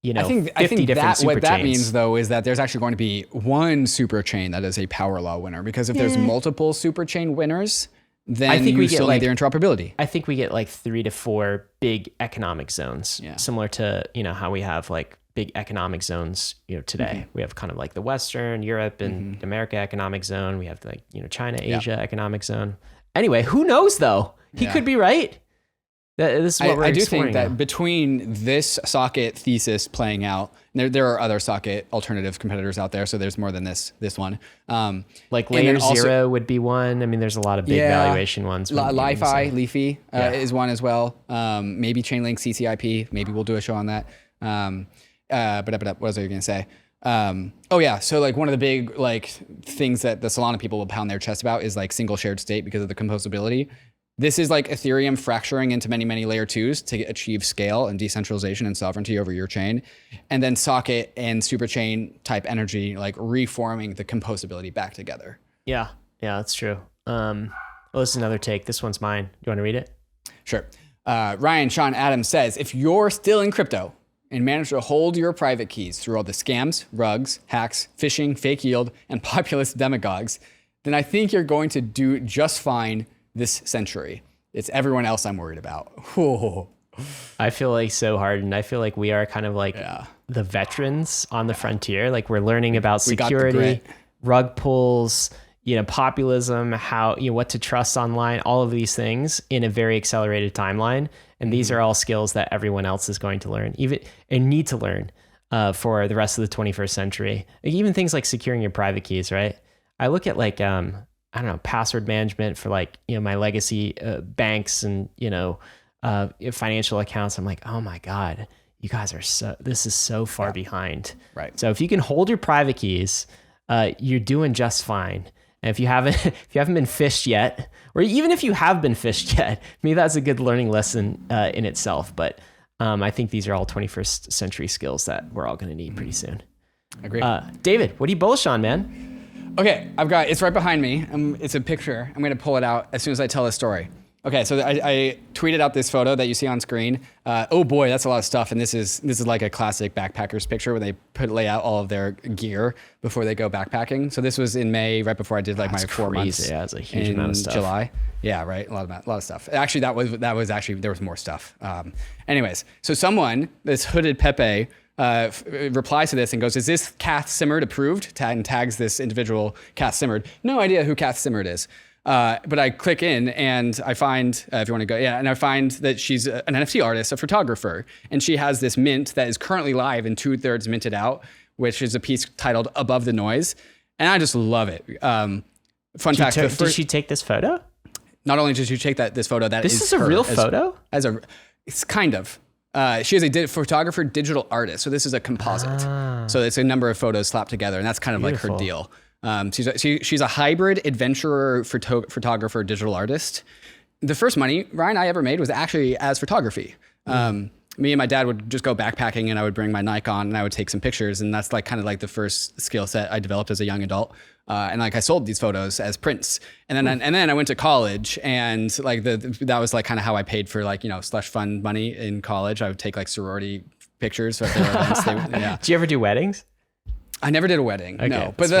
I think that what that means though is that there's actually going to be one super chain that is a power law winner, because if there's multiple super chain winners, then I think we still need their interoperability. I think we get like 3 to 4 big economic zones, similar to how we have like big economic zones today. We have kind of like the Western Europe and America economic zone. We have like China, Asia economic zone. Anyway, who knows though? He could be right. This is what I do think that between this Socket thesis playing out, there are other Socket alternative competitors out there, so there's more than this one. Like Layer Zero would be one. I mean, there's a lot of big valuation ones. Leafy is one as well. Maybe Chainlink CCIP. Maybe we'll do a show on that. But what was I going to say? So like one of the big like things that the Solana people will pound their chest about is like single shared state because of the composability. This is like Ethereum fracturing into many, many layer 2s to achieve scale and decentralization and sovereignty over your chain. And then Socket and superchain type energy, like reforming the composability back together. Yeah, that's true. Well, this is another take. This one's mine. You want to read it? Sure. Ryan Sean Adams says, if you're still in crypto and manage to hold your private keys through all the scams, rugs, hacks, phishing, fake yield, and populist demagogues, then I think you're going to do just fine this century. It's everyone else I'm worried about. Whoa. I feel like so hard, and I feel like we are kind of like the veterans on the frontier. Like we're learning about security, rug pulls, populism, how what to trust online, all of these things in a very accelerated timeline. And these are all skills that everyone else is going to learn, even and need to learn for the rest of the 21st century. Like even things like securing your private keys, right? I look at like, I don't know, password management for like, my legacy banks and, financial accounts. I'm like, oh my God, you guys are this is so far behind. Right. So if you can hold your private keys, you're doing just fine. And if you haven't been fished yet, or even if you have been fished yet, maybe that's a good learning lesson in itself. But I think these are all 21st century skills that we're all going to need pretty soon. I agree. David, what are you bullish on, man? Okay, it's right behind me. It's a picture. I'm going to pull it out as soon as I tell the story. Okay, so I tweeted out this photo that you see on screen. Oh boy, that's a lot of stuff. And this is like a classic backpackers picture where they lay out all of their gear before they go backpacking. So this was in May, right before I did like my 4 months. Yeah, it's a huge amount of stuff. July. Yeah, right. A lot of stuff. Actually, that was actually there was more stuff. Anyways, so this hooded Pepe replies to this and goes, "Is this Kath Simmered approved?" And tags this individual Kath Simmered. No idea who Kath Simmered is. But I click in and I find, if you want to go, and I find that she's an NFT artist, a photographer, and she has this mint that is currently live and 2/3 minted out, which is a piece titled "Above the Noise," and I just love it. Fun fact: did she take this photo? Not only did she take this photo, this is a real photo. It's kind of. She is a photographer, digital artist, so this is a composite. So it's a number of photos slapped together, and that's kind of Beautiful. like her deal. She's a hybrid adventurer, photographer, digital artist. The first money, Ryan, I ever made was actually as photography. Me and my dad would just go backpacking and I would bring my Nikon and I would take some pictures. And that's like kind of like the first skill set I developed as a young adult. And like I sold these photos as prints. And then I went to college and like that was like kind of how I paid for like, slush fund money in college. I would take like sorority pictures at their events. Do you ever do weddings? I never did a wedding, okay, no. But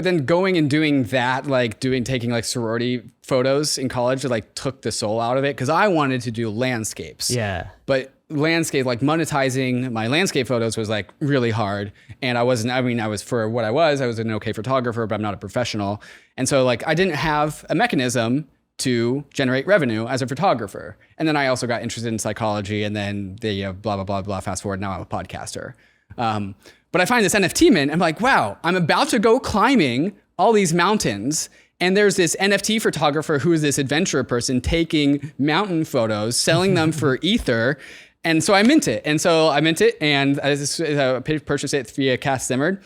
then going and doing that, like taking like sorority photos in college, it like took the soul out of it because I wanted to do landscapes. Yeah. But landscape, like monetizing my landscape photos was like really hard. And I was for what I was an okay photographer, but I'm not a professional. And so like I didn't have a mechanism to generate revenue as a photographer. And then I also got interested in psychology and then the blah, blah, blah, blah, fast forward, now I'm a podcaster. But I find this NFT mint, I'm like, wow, I'm about to go climbing all these mountains. And there's this NFT photographer who is this adventurer person taking mountain photos, selling them for Ether. And so I mint it. And I purchased it via Kath Simmered.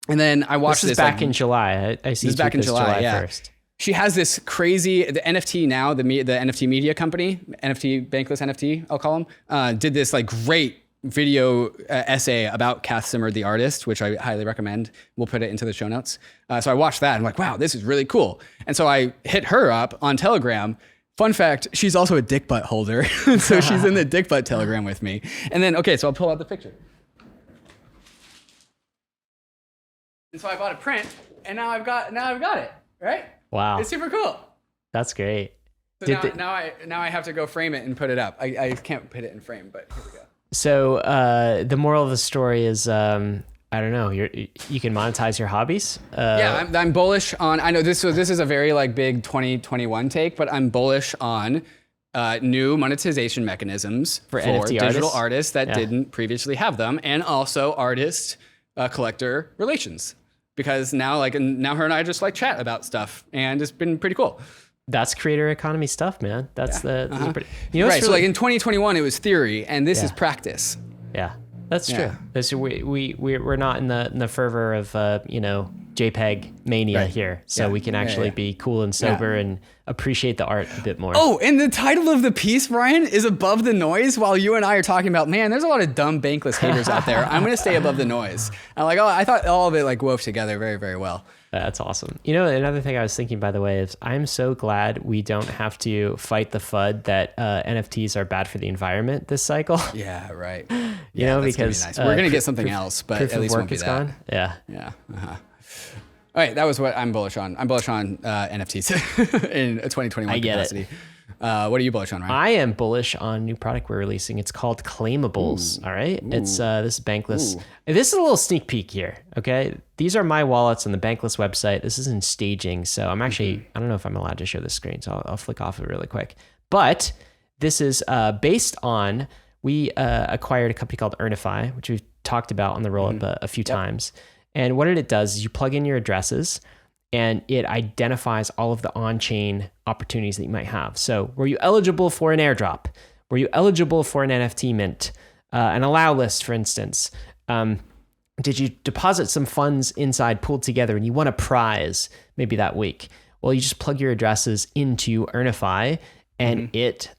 And then I watched this. This is back in July. I see. This is back in July, yeah. 1st. She has this crazy, the NFT now, the NFT media company, NFT, Bankless NFT, I'll call them, did this like great video essay about Kath Simmered, the artist, which I highly recommend. We'll put it into the show notes. So I watched that and I'm like, wow, this is really cool. And so I hit her up on Telegram. Fun fact, she's also a dick butt holder. So she's in the dick butt Telegram with me. And then, okay, so I'll pull out the picture. And so I bought a print and now I've got it, right? Wow. It's super cool. That's great. So now I have to go frame it and put it up. I can't put it in frame, but here we go. So the moral of the story is, I don't know, you can monetize your hobbies. Yeah, I'm bullish on. I know this is a very like big 2021 take, but I'm bullish on new monetization mechanisms for NFT digital artists that didn't previously have them, and also artist collector relations, because now her and I just like chat about stuff, and it's been pretty cool. That's creator economy stuff, man. That's right. So like in 2021, it was theory, and this is practice. Yeah, that's true. We're not in the fervor of JPEG mania here, so we can actually be cool and sober and appreciate the art a bit more. Oh, and the title of the piece, Ryan, is Above the Noise. While you and I are talking about, man, there's a lot of dumb bankless haters out there. I'm gonna stay above the noise. I'm like, I thought all of it like wove together very, very well. That's awesome. Another thing I was thinking, by the way, is I'm so glad we don't have to fight the FUD that NFTs are bad for the environment this cycle. Yeah, right. Because nice. We're gonna get something else, but at least won't be that. Gone. Yeah. Yeah. All right, that was what I'm bullish on. I'm bullish on NFTs in a 2021 capacity. What are you bullish on, Ryan? I am bullish on a new product we're releasing. It's called Claimables. All right. It's this is Bankless. This is a little sneak peek here. Okay. These are my wallets on the Bankless website. This is in staging. So I'm actually, I don't know if I'm allowed to show this screen. So I'll flick off it really quick. But This is based on, we acquired a company called Earnify, which we've talked about on the roll-up a few times. And what it does is you plug in your addresses and it identifies all of the on-chain opportunities that you might have. So were you eligible for an airdrop? Were you eligible for an NFT mint? An allow list, for instance. Did you deposit some funds inside pooled together and you won a prize maybe that week? Well, you just plug your addresses into Earnify and it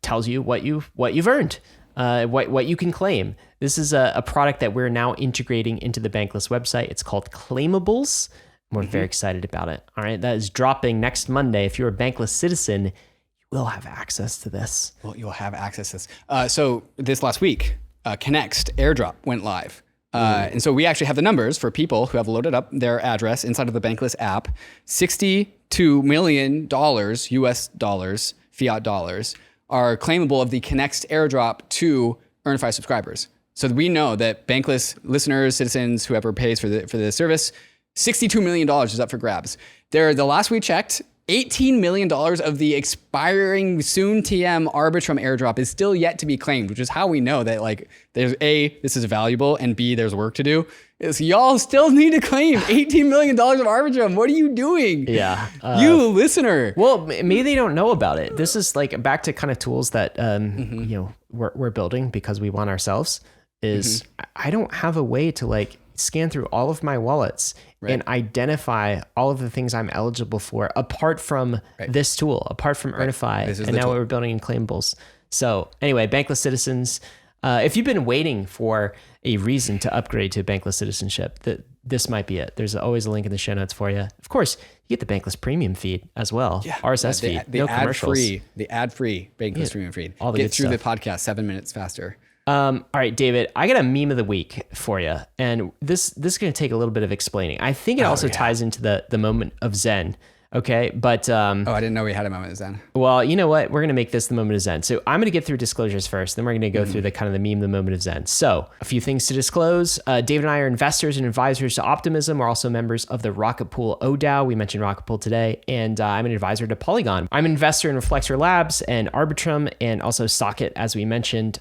tells you what you've earned, what you can claim. This is a product that we're now integrating into the Bankless website. It's called Claimables. We're very excited about it. All right, that is dropping next Monday. If you're a Bankless citizen, you will have access to this. Well, you'll have access to this. So this last week, Connext Airdrop went live. And so we actually have the numbers for people who have loaded up their address inside of the Bankless app. $62 million US dollars, fiat dollars, are claimable of the Connext airdrop to Earnify subscribers. So we know that Bankless listeners, citizens, whoever pays for the service, $62 million is up for grabs. The last we checked, $18 million of the expiring soon TM Arbitrum airdrop is still yet to be claimed, which is how we know that like there's A, this is valuable, and B, there's work to do. Is y'all still need to claim $18 million of Arbitrum. What are you doing? Yeah. You listener. Well, maybe they don't know about it. This is like back to kind of tools that we're building because we want ourselves. I don't have a way to like scan through all of my wallets and identify all of the things I'm eligible for apart from this tool, apart from Earnify, and now we're building in Claimables. So anyway, Bankless citizens, if you've been waiting for a reason to upgrade to Bankless citizenship, this might be it. There's always a link in the show notes for you. Of course, you get the Bankless premium feed as well. Yeah, RSS feed, no commercials. The ad-free Bankless premium feed. All the Get good through stuff. the podcast 7 minutes faster. All right, David, I got a meme of the week for you. And this is going to take a little bit of explaining. I think it also ties into the moment of Zen. Okay. But, I didn't know we had a moment of Zen. Well, you know what? We're going to make this the moment of Zen. So I'm going to get through disclosures first. Then we're going to go through the kind of the meme, the moment of Zen. So a few things to disclose. David and I are investors and advisors to Optimism. We're also members of the RocketPool ODAO. We mentioned RocketPool today. And I'm an advisor to Polygon. I'm an investor in Reflexor Labs and Arbitrum and also Socket, as we mentioned.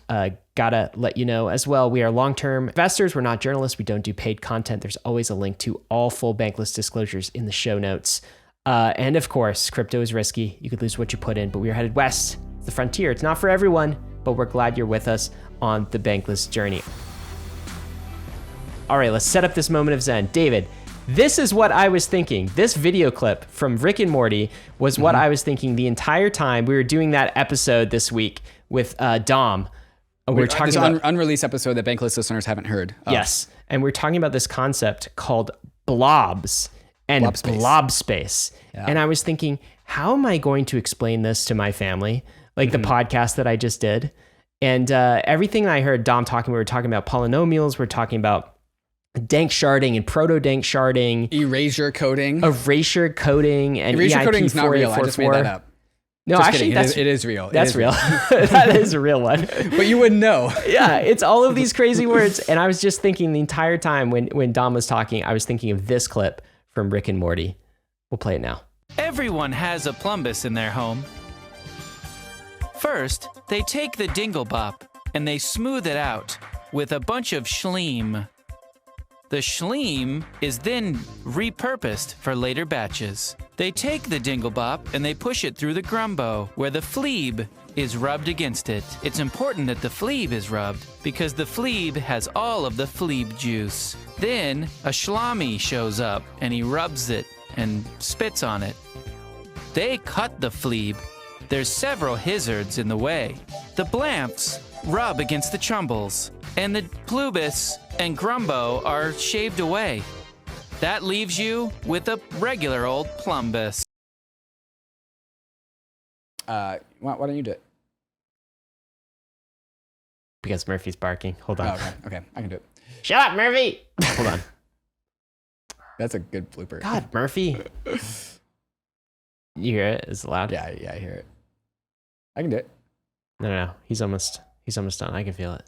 Gotta let you know as well, we are long-term investors. We're not journalists. We don't do paid content. There's always a link to all full Bankless disclosures in the show notes. And of course, crypto is risky. You could lose what you put in, but we are headed west. It's the frontier. It's not for everyone, but we're glad you're with us on the Bankless journey. All right, let's set up this moment of Zen. David, this is what I was thinking. This video clip from Rick and Morty was what I was thinking the entire time we were doing that episode this week with Dom. We're talking this about unreleased episode that Bankless listeners haven't heard of. Yes, and we're talking about this concept called blobs and blob space. Yeah. And I was thinking, how am I going to explain this to my family? Like the podcast that I just did. And everything I heard Dom talking, we were talking about polynomials, we're talking about dank sharding and proto-dank sharding. Erasure coding. And erasure EIP coding is not real. I just made that up. No, just actually, it is real. That's real. That is a real one. But you wouldn't know. Yeah, it's all of these crazy words. And I was just thinking the entire time when Dom was talking, I was thinking of this clip from Rick and Morty. We'll play it now. Everyone has a plumbus in their home. First, they take the dinglebop and they smooth it out with a bunch of schleem. The schleem is then repurposed for later batches. They take the dinglebop and they push it through the grumbo, where the fleeb is rubbed against it. It's important that the fleeb is rubbed because the fleeb has all of the fleeb juice. Then a shlami shows up and he rubs it and spits on it. They cut the fleeb. There's several hizzards in the way. The blamps rub against the chumbles, and the plubis and grumbo are shaved away. That leaves you with a regular old plumbus. Why don't you do it? Because Murphy's barking. Hold on. Oh, okay, I can do it. Shut up, Murphy! Hold on. That's a good blooper. God, Murphy. You hear it? Is it loud? Yeah, I hear it. I can do it. No. He's almost done. I can feel it.